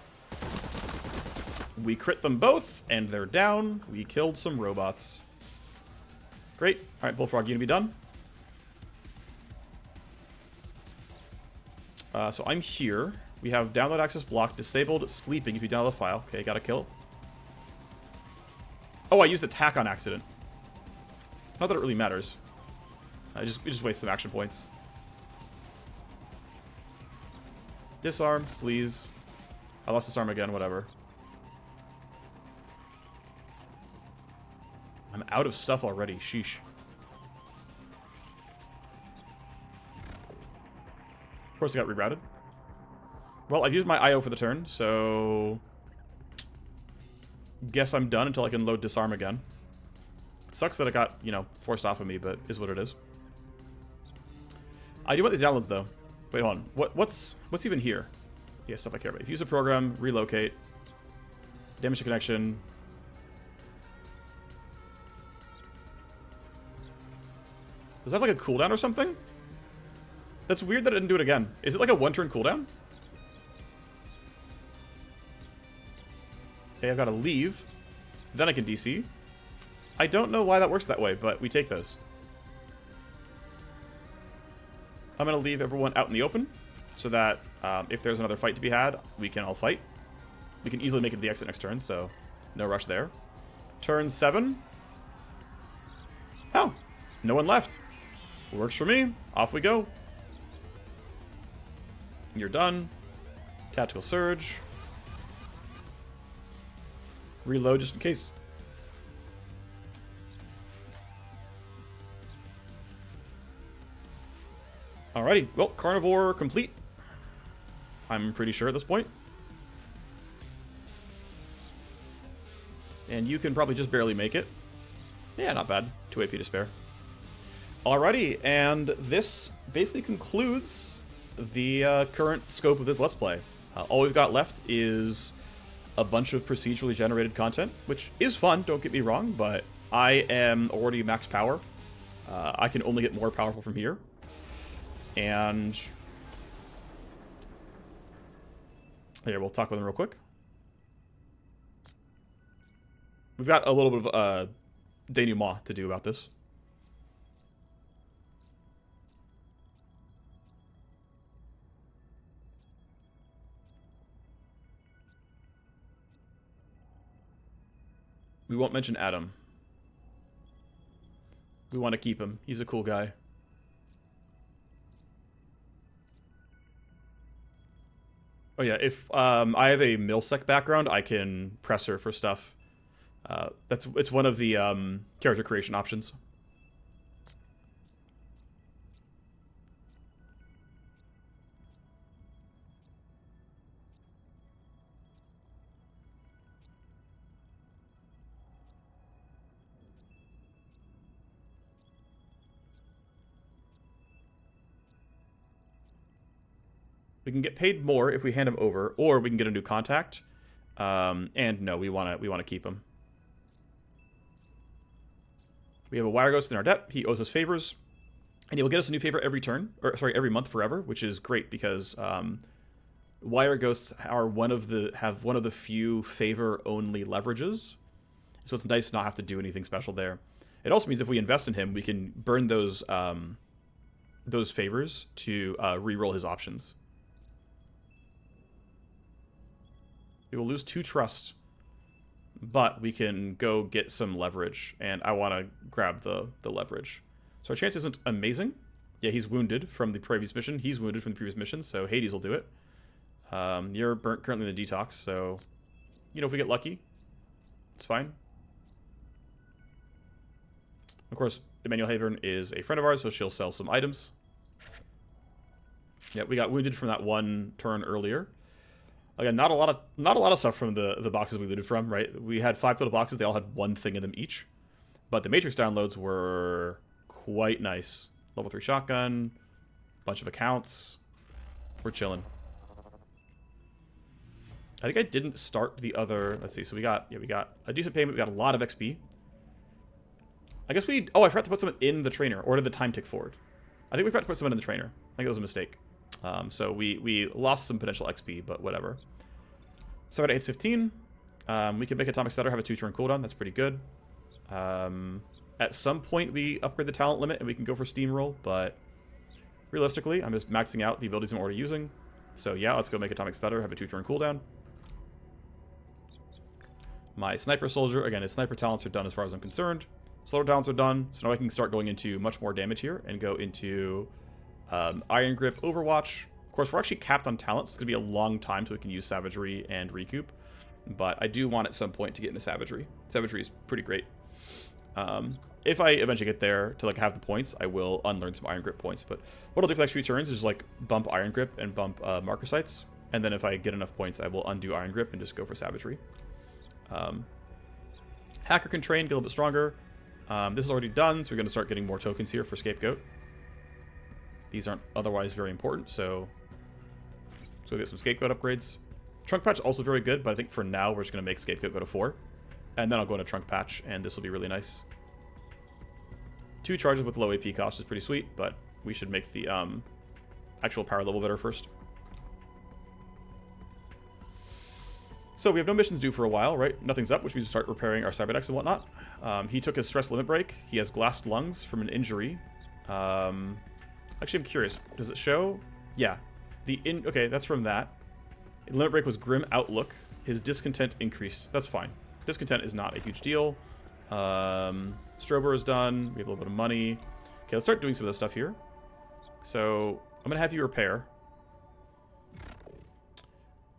we crit them both, and they're down. We killed some robots. Great. Alright, Bullfrog, you gonna be done? So I'm here. We have download access blocked, disabled, sleeping if you download a file. Okay, got a kill. Oh, I used attack on accident. Not that it really matters. We just waste some action points. Disarm, sleaze. I lost disarm again, whatever. I'm out of stuff already, sheesh. Of course I got rerouted. Well, I've used my IO for the turn, so... guess I'm done until I can load disarm again. Sucks that it got, you know, forced off of me, but is what it is. I do want these downloads, though. Wait, hold on. What's even here? Yeah, stuff I care about. If you use a program, relocate, damage to connection. Does that have like a cooldown or something? That's weird that it didn't do it again. Is it like a one-turn cooldown? Okay, I've got to leave. Then I can DC. I don't know why that works that way, but we take those. I'm going to leave everyone out in the open so that if there's another fight to be had, we can all fight. We can easily make it to the exit next turn, so no rush there. Turn 7. Oh, no one left. Works for me. Off we go. You're done. Tactical Surge. Reload just in case. Alrighty. Well, Carnivore complete. I'm pretty sure at this point. And you can probably just barely make it. Yeah, not bad. 2 AP to spare. Alrighty, and this basically concludes the current scope of this Let's Play. All we've got left is a bunch of procedurally generated content, which is fun, don't get me wrong, but I am already max power. I can only get more powerful from here. And here, we'll talk with them real quick. We've got a little bit of denouement to do about this. We won't mention Adam. We want to keep him. He's a cool guy. Oh yeah, if I have a milsec background, I can press her for stuff. It's one of the character creation options. We can get paid more if we hand him over, or we can get a new contact. And no, we want to keep him. We have a Wire Ghost in our debt. He owes us favors, and he will get us a new favor every turn, or sorry, every month forever, which is great because Wire Ghosts are one of the few favor-only leverages. So it's nice to not have to do anything special there. It also means if we invest in him, we can burn those favors to reroll his options. We will lose 2 trust, but we can go get some leverage, and I want to grab the leverage. So our chance isn't amazing. Yeah, he's wounded from the previous mission. He's wounded from the previous mission, so Hades will do it. You're burnt currently in the detox, so, you know, if we get lucky, it's fine. Of course, Emmanuel Hayburn is a friend of ours, so she'll sell some items. Yeah, we got wounded from that one turn earlier. Again, not a lot of stuff from the boxes we looted from, right? We had 5 total boxes. They all had one thing in them each. But the Matrix downloads were quite nice. Level 3 shotgun, bunch of accounts. We're chilling. I think I didn't start the other... Let's see. So we got a decent payment. We got a lot of XP. I guess we... Oh, I forgot to put someone in the trainer. Or did the time tick forward? I think we forgot to put someone in the trainer. I think it was a mistake. So we lost some potential XP, but whatever. 7 8 15. We can make Atomic Stutter have a 2-turn cooldown. That's pretty good. At some point, we upgrade the talent limit and we can go for Steamroll, but realistically, I'm just maxing out the abilities I'm already using. So yeah, let's go make Atomic Stutter have a 2-turn cooldown. My Sniper Soldier, again, his Sniper talents are done as far as I'm concerned. Slower talents are done, so now I can start going into much more damage here and go into... Iron Grip, Overwatch, course, we're actually capped on talent, so it's going to be a long time till we can use Savagery and Recoup. But I do want at some point to get into Savagery. Savagery is pretty great. If I eventually get there to like have the points, I will unlearn some Iron Grip points. But what I'll do for the next few turns is like bump Iron Grip and bump Marker Sights. And then if I get enough points, I will undo Iron Grip and just go for Savagery. Hacker can train, get a little bit stronger. This is already done, so we're going to start getting more tokens here for Scapegoat. These aren't otherwise very important, so let's go get some Scapegoat upgrades. Trunk Patch also very good, but I think for now we're just going to make Scapegoat go to 4. And then I'll go into Trunk Patch, and this will be really nice. 2 charges with low AP cost is pretty sweet, but we should make the actual power level better first. So we have no missions due for a while, right? Nothing's up, which means we start repairing our cyberdecks and whatnot. He took his stress limit break. He has glassed lungs from an injury. Actually, I'm curious. Does it show? Yeah. Okay, that's from that. Limit break was grim outlook. His discontent increased. That's fine. Discontent is not a huge deal. Strober is done. We have a little bit of money. Okay, let's start doing some of this stuff here. So I'm going to have you repair.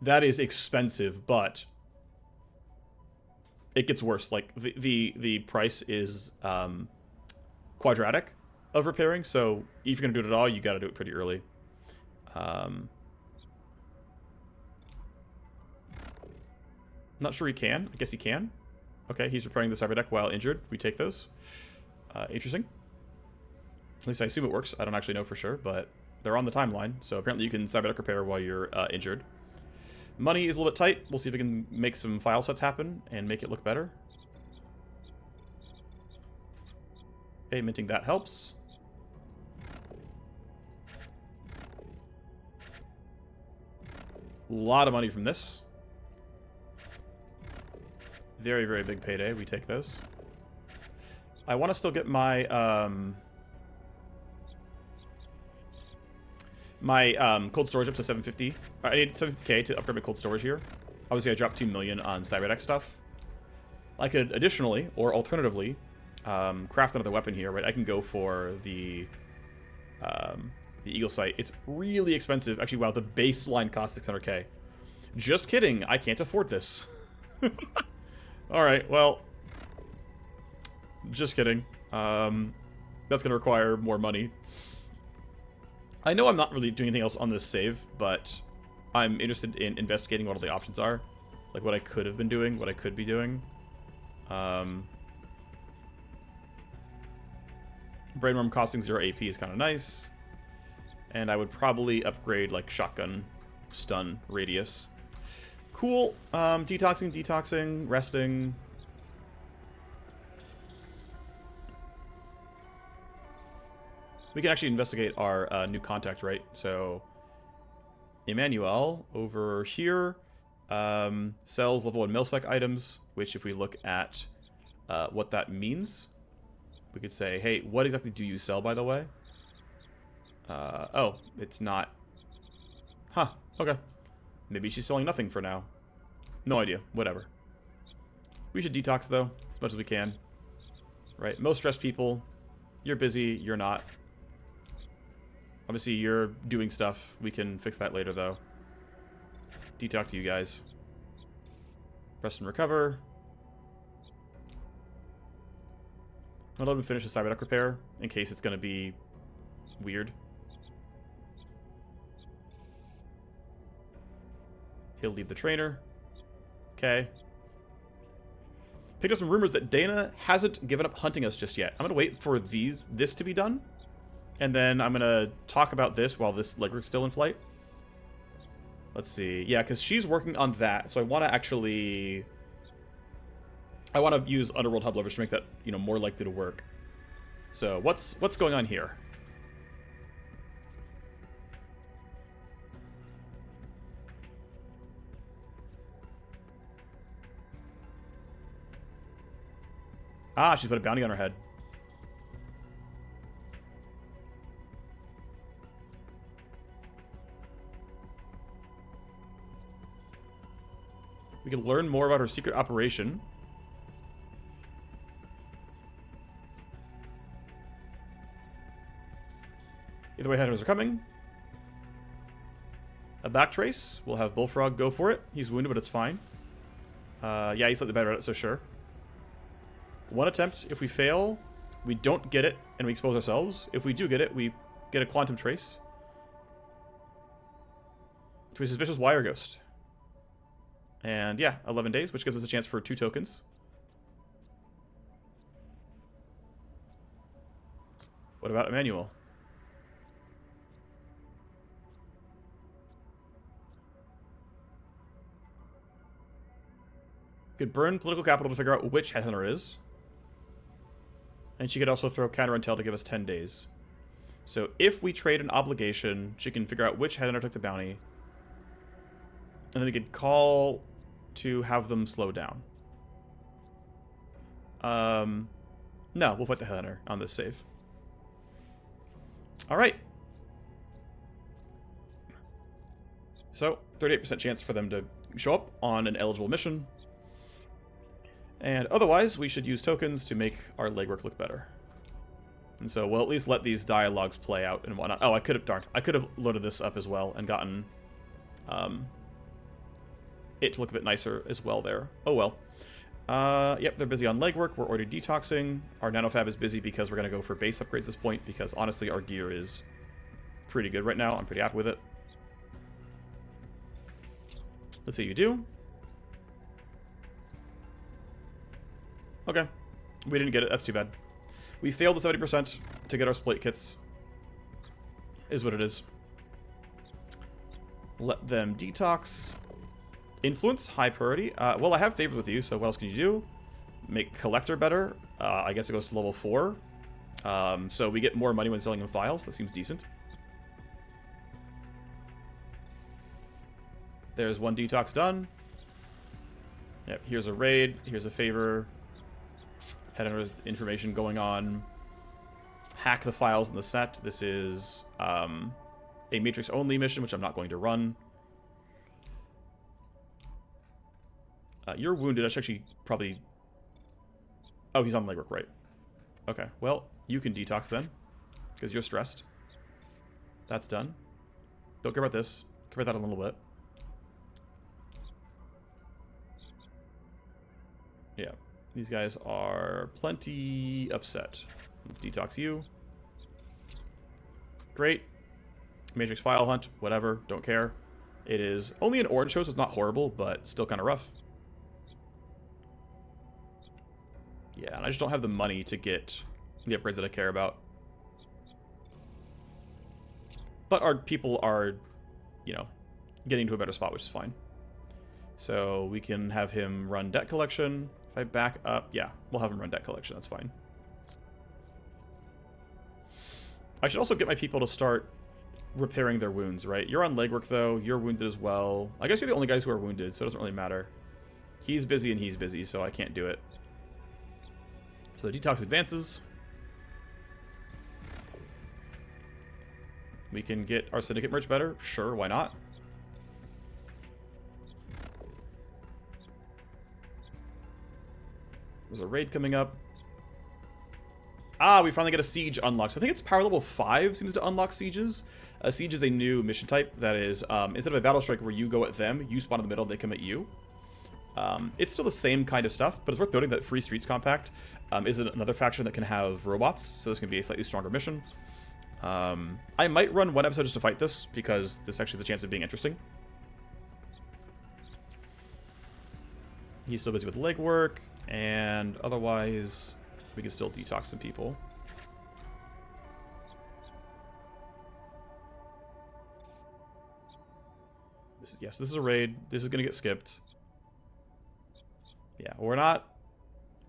That is expensive, but it gets worse. Like the price is quadratic of repairing. So if you're going to do it at all, you got to do it pretty early. Not sure he can. I guess he can. Okay, he's repairing the cyberdeck while injured. We take those. Interesting. At least I assume it works. I don't actually know for sure, but they're on the timeline. So apparently you can cyberdeck repair while you're injured. Money is a little bit tight. We'll see if we can make some file sets happen and make it look better. Okay, minting that helps. A lot of money from this. Very, very big payday. We take those. I want to still get my cold storage up to 750. I need 750k to upgrade my cold storage here. Obviously, I dropped 2 million on cyberdeck stuff. I could additionally, or alternatively, craft another weapon here, right? I can go for the Eagle Sight. It's really expensive. Actually, wow, the baseline cost 600k. Just kidding. I can't afford this. Alright, well, just kidding. That's going to require more money. I know I'm not really doing anything else on this save, but I'm interested in investigating what all the options are. Like what I could have been doing, what I could be doing. Brainworm costing 0 AP is kind of nice. And I would probably upgrade like shotgun stun radius. Cool. Detoxing, resting. We can actually investigate our new contact, right? So, Emmanuel over here sells level 1 milsec items, which if we look at what that means, we could say, hey, what exactly do you sell, by the way? Oh, it's not. Huh, okay. Maybe she's selling nothing for now. No idea. Whatever. We should detox, though, as much as we can. Right? Most stressed people, you're busy, you're not. Obviously, you're doing stuff. We can fix that later, though. Detox you guys. Rest and recover. I'll let him finish the cyberduck repair, in case it's going to be weird. He'll leave the trainer. Okay. Picked up some rumors that Dana hasn't given up hunting us just yet. I'm going to wait for this to be done. And then I'm going to talk about this while this Legrick's still in flight. Let's see. Yeah, because she's working on that. So I want to actually... I want to use Underworld Hub leverage to make that, you know, more likely to work. So what's going on here? Ah, she's put a bounty on her head. We can learn more about her secret operation. Either way, headhunters are coming. a back trace. We'll have Bullfrog go for it. He's wounded, but it's fine. Yeah, he's slightly better at it, so sure. One attempt. If we fail, we don't get it, and we expose ourselves. If we do get it, we get a Quantum Trace to a Suspicious Wire Ghost. And yeah, 11 days, which gives us a chance for 2 tokens. What about Emmanuel? Could burn political capital to figure out which headhunter it is. And she could also throw counter intel to give us 10 days. So if we trade an obligation, she can figure out which headhunter took the bounty. And then we could call to have them slow down. No, we'll fight the headhunter on this save. Alright. So, 38% chance for them to show up on an eligible mission. And otherwise, we should use tokens to make our legwork look better. And so we'll at least let these dialogues play out and whatnot. Oh, I could have, darn, I could have loaded this up as well and gotten it to look a bit nicer as well there. Oh well. Yep, they're busy on legwork. We're already detoxing. Our nanofab is busy because we're going to go for base upgrades at this point, because honestly, our gear is pretty good right now. I'm pretty happy with it. Let's see how you do. Okay. We didn't get it. That's too bad. We failed the 70% to get our split kits. Is what it is. Let them detox. Influence, high priority. Well, I have favors with you, so what else can you do? Make collector better. I guess it goes to level 4. So we get more money when selling them files. That seems decent. There's one detox done. Yep, here's a raid. Here's a favor. Headhunter information going on. Hack the files in the set. This is a Matrix-only mission, which I'm not going to run. You're wounded. I should actually probably... Oh, he's on legwork, right. Okay, well, you can detox then, because you're stressed. That's done. Don't care about this. Care about that a little bit. Yeah, these guys are plenty upset. Let's detox you. Great. Matrix file hunt, whatever, don't care. It is only an orange show, so it's not horrible, but still kind of rough. Yeah, and I just don't have the money to get the upgrades that I care about. But our people are, you know, getting to a better spot, which is fine. So we can have him run debt collection. If I back up, yeah, we'll have him run debt collection. That's fine. I should also get my people to start repairing their wounds, right? You're on legwork, though. You're wounded as well. I guess you're the only guys who are wounded, so it doesn't really matter. He's busy and he's busy, so I can't do it. So the detox advances. We can get our syndicate merch better. Sure, why not? There's a raid coming up. Ah, we finally get a siege unlocked. So I think it's power level 5 seems to unlock sieges. A siege is a new mission type that is, instead of a battle strike where you go at them, you spawn in the middle, they come at you. It's still the same kind of stuff, but it's worth noting that Free Streets Compact is another faction that can have robots, so this can be a slightly stronger mission. I might run one episode just to fight this, because this actually has a chance of being interesting. He's still busy with legwork, and otherwise we can still detox some people. Yes, this is a raid. This is going to get skipped. Yeah, we're not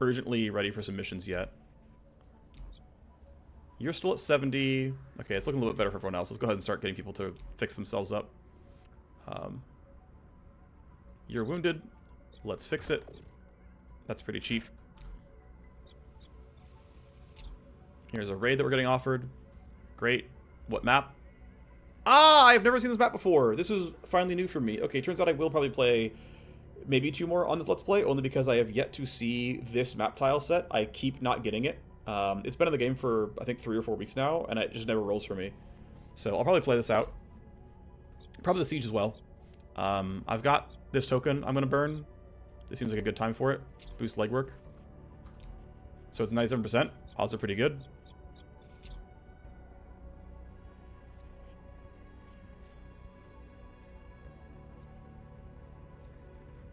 urgently ready for some missions yet. You're still at 70. Okay, it's looking a little bit better for everyone else. Let's go ahead and start getting people to fix themselves up. You're wounded. Let's fix it. That's pretty cheap. Here's a raid that we're getting offered. Great. What map? Ah, I've never seen this map before. This is finally new for me. Okay, turns out I will probably play maybe 2 more on this Let's Play, only because I have yet to see this map tile set. I keep not getting it. It's been in the game for, I think, 3 or 4 weeks now, and it just never rolls for me. So I'll probably play this out. Probably the siege as well. I've got this token I'm going to burn. This seems like a good time for it. Boost legwork. So it's 97%. Odds are pretty good.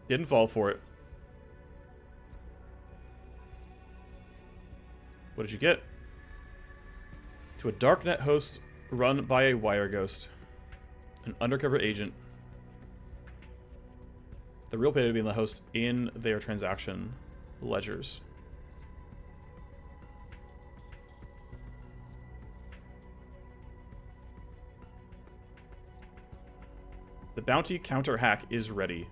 Didn't fall for it. What did you get? To a darknet host run by a wire ghost. An undercover agent. The real pay to be in the host in their transaction ledgers. The bounty counter hack is ready.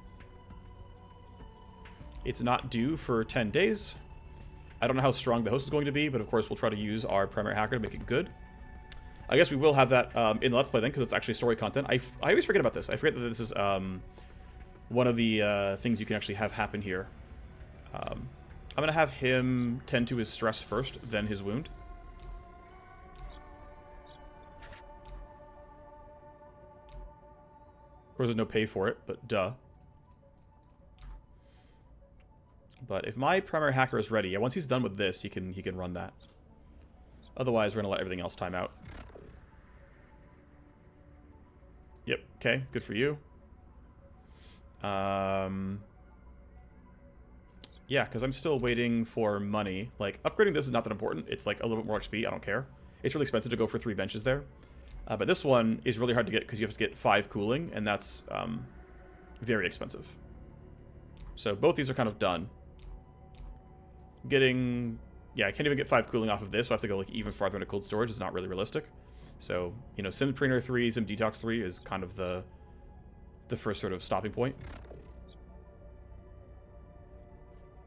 It's not due for 10 days. I don't know how strong the host is going to be, but of course we'll try to use our primary hacker to make it good. I guess we will have that in the Let's Play then, because it's actually story content. I always forget about this. I forget that this is one of the things you can actually have happen here. I'm going to have him tend to his stress first, then his wound. Of course, there's no pay for it, but duh. But if my primary hacker is ready, yeah, once he's done with this, he can run that. Otherwise, we're going to let everything else time out. Yep, okay, good for you. Yeah, because I'm still waiting for money. Like, upgrading this is not that important. It's like a little bit more XP, I don't care. It's really expensive to go for 3 benches there. But this one is really hard to get because you have to get 5 cooling, and that's very expensive. So both these are kind of done. Getting... Yeah, I can't even get 5 cooling off of this, so I have to go like even farther into cold storage. It's not really realistic. So, you know, Sim Trainer 3, Sim Detox 3 is kind of the first sort of stopping point.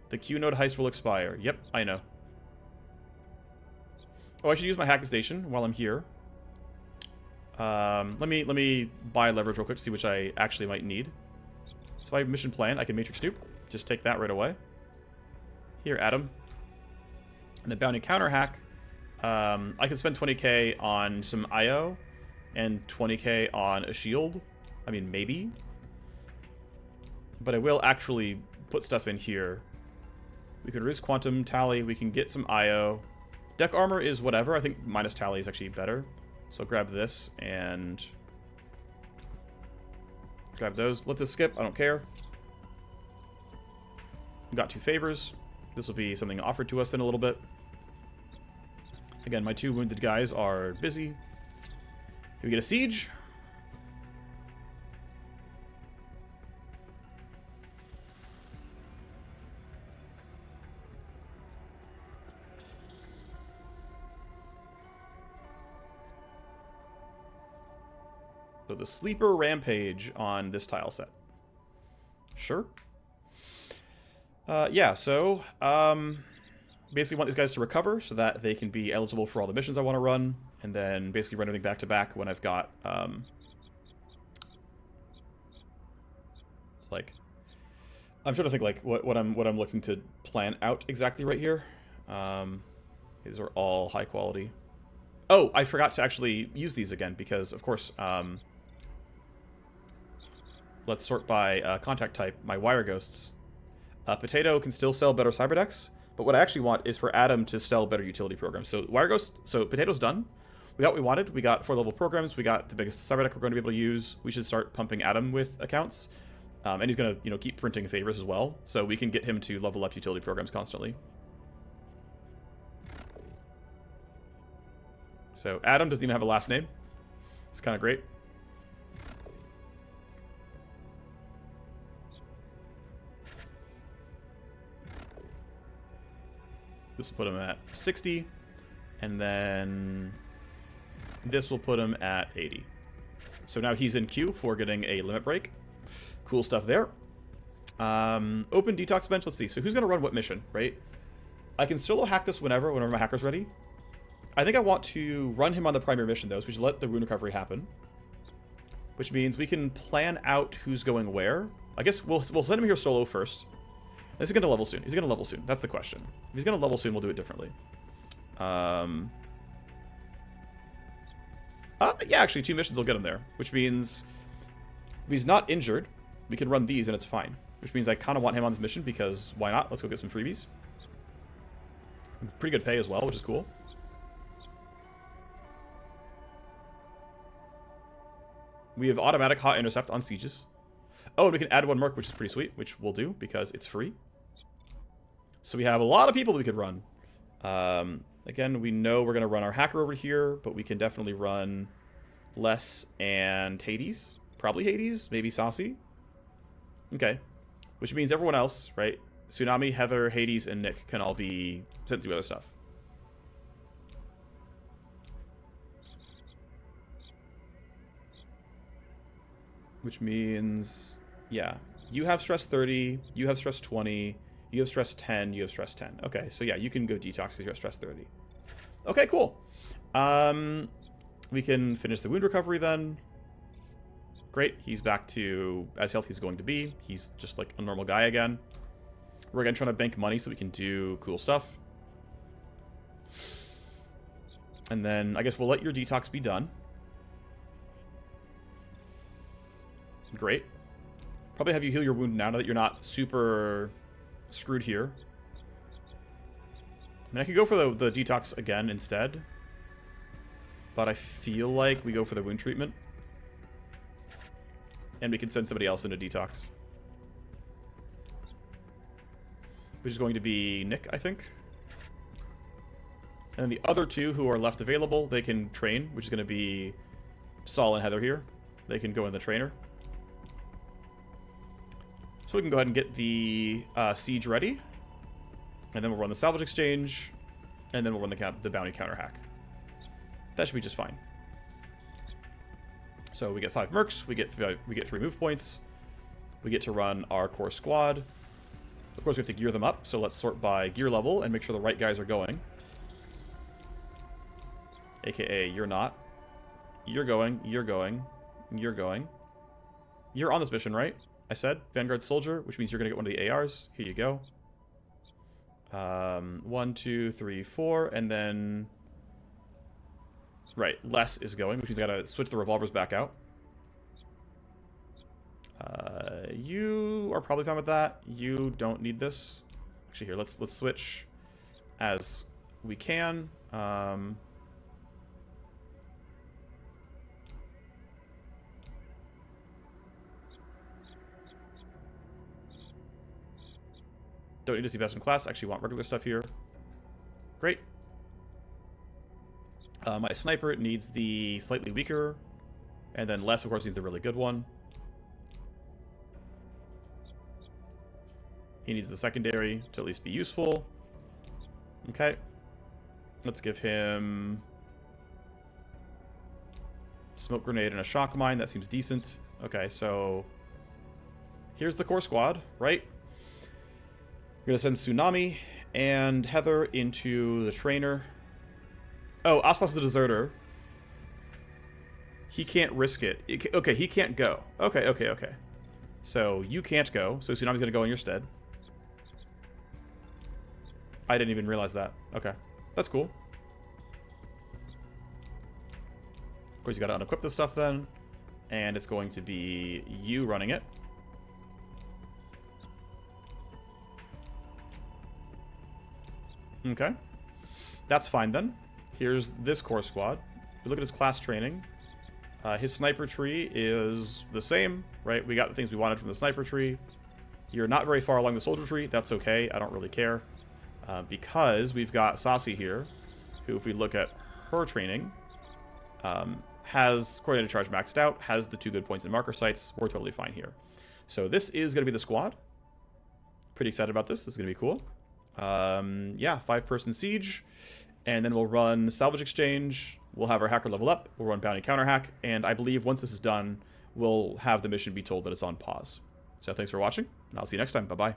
The Q node heist will expire. Yep, I know. Oh, I should use my hacking station while I'm here. Let me buy leverage real quick to see which I actually might need. So if I have mission plan, I can matrix dupe. Just take that right away. Here, Adam. And the bounty counter hack. I can spend 20k on some IO and 20k on a shield. I mean, maybe. But I will actually put stuff in here. We could reduce quantum tally. We can get some IO. Deck armor is whatever. I think minus tally is actually better. So grab this and grab those. Let this skip. I don't care. We got 2 favors. This will be something offered to us in a little bit. Again, my 2 wounded guys are busy. Here we get a siege. So the sleeper rampage on this tile set. Sure. Yeah, so basically want these guys to recover so that they can be eligible for all the missions I want to run, and then basically run everything back to back when I've got it's like I'm trying to think like what I'm looking to plan out exactly right here. These are all high quality. Oh, I forgot to actually use these again because of course let's sort by contact type. My wire ghosts. Potato can still sell better cyberdecks, but what I actually want is for Adam to sell better utility programs. So wire ghost, so Potato's done. We got what we wanted. We got 4-level programs. We got the biggest cyberdeck we're going to be able to use. We should start pumping Adam with accounts, and he's going to keep printing favors as well, so we can get him to level up utility programs constantly. So Adam doesn't even have a last name. It's kind of great. This will put him at 60, and then this will put him at 80. So now he's in queue for getting a limit break. Cool stuff there. Open detox bench. Let's see. So who's going to run what mission, right? I can solo hack this whenever my hacker's ready. I think I want to run him on the primary mission, though, so we should let the rune recovery happen. Which means we can plan out who's going where. I guess we'll send him here solo first. Is he going to level soon? Is he going to level soon? That's the question. If he's going to level soon, we'll do it differently. Yeah, actually, 2 missions will get him there. Which means If he's not injured, we can run these and it's fine. Which means I kind of want him on this mission because why not? Let's go get some freebies. Pretty good pay as well, which is cool. We have automatic hot intercept on sieges. Oh, and we can add one merc, which is pretty sweet, which we'll do because it's free. So we have a lot of people that we could run. Again, we know we're going to run our hacker over here, but we can definitely run Les and Hades. Probably Hades, maybe Saucy. Okay. Which means everyone else, right? Tsunami, Heather, Hades, and Nick can all be sent to do other stuff. Which means, yeah, you have stress 30, you have stress 20, you have stress 10, you have stress 10. Okay, so yeah, you can go detox because you're at stress 30. Okay, cool. We can finish the wound recovery then. Great, he's back to as healthy as going to be. He's just like a normal guy again. We're again trying to bank money so we can do cool stuff. And then I guess we'll let your detox be done. Great. Probably have you heal your wound now that you're not super screwed here. I mean, I could go for the detox again instead. But I feel like we go for the wound treatment. And we can send somebody else into detox. Which is going to be Nick, I think. And then the other two who are left available, they can train, which is going to be Saul and Heather here. They can go in the trainer. So we can go ahead and get the siege ready. And then we'll run the salvage exchange. And then we'll run the bounty counter hack. That should be just fine. So we get 5 mercs, we get 3 move points. We get to run our core squad. Of course, we have to gear them up, so let's sort by gear level and make sure the right guys are going. AKA, you're not. You're going, you're going, you're going. You're on this mission, right? I said, Vanguard Soldier, which means you're going to get one of the ARs. Here you go. 1, 2, 3, 4, and then... Right, Les is going, which means I gotta switch the revolvers back out. You are probably fine with that. You don't need this. Actually, here, let's switch as we can. Don't need to see best in class. Actually want regular stuff here. Great. My sniper needs the slightly weaker, and then Les, of course, needs the really good one. He needs the secondary to at least be useful. Okay. Let's give him smoke grenade and a shock mine. That seems decent. Okay, so here's the core squad, right? We're going to send Tsunami and Heather into the trainer. Oh, Aspas is a deserter. He can't risk it. Okay, he can't go. Okay. So you can't go. So Tsunami's going to go in your stead. I didn't even realize that. Okay. That's cool. Of course, you got to unequip this stuff then. And it's going to be you running it. Okay. That's fine then. Here's this core squad. If you look at his class training, his sniper tree is the same, right? We got the things we wanted from the sniper tree. You're not very far along the soldier tree. That's okay. I don't really care. Because we've got Saucy here, who, if we look at her training, has coordinated charge maxed out, has the 2 good points in marker sites. We're totally fine here. So this is going to be the squad. Pretty excited about this. This is going to be cool. Yeah, 5-person siege. And then we'll run salvage exchange. We'll have our hacker level up. We'll run bounty counter hack. And I believe once this is done, we'll have the mission be told that it's on pause. So thanks for watching, and I'll see you next time. Bye-bye.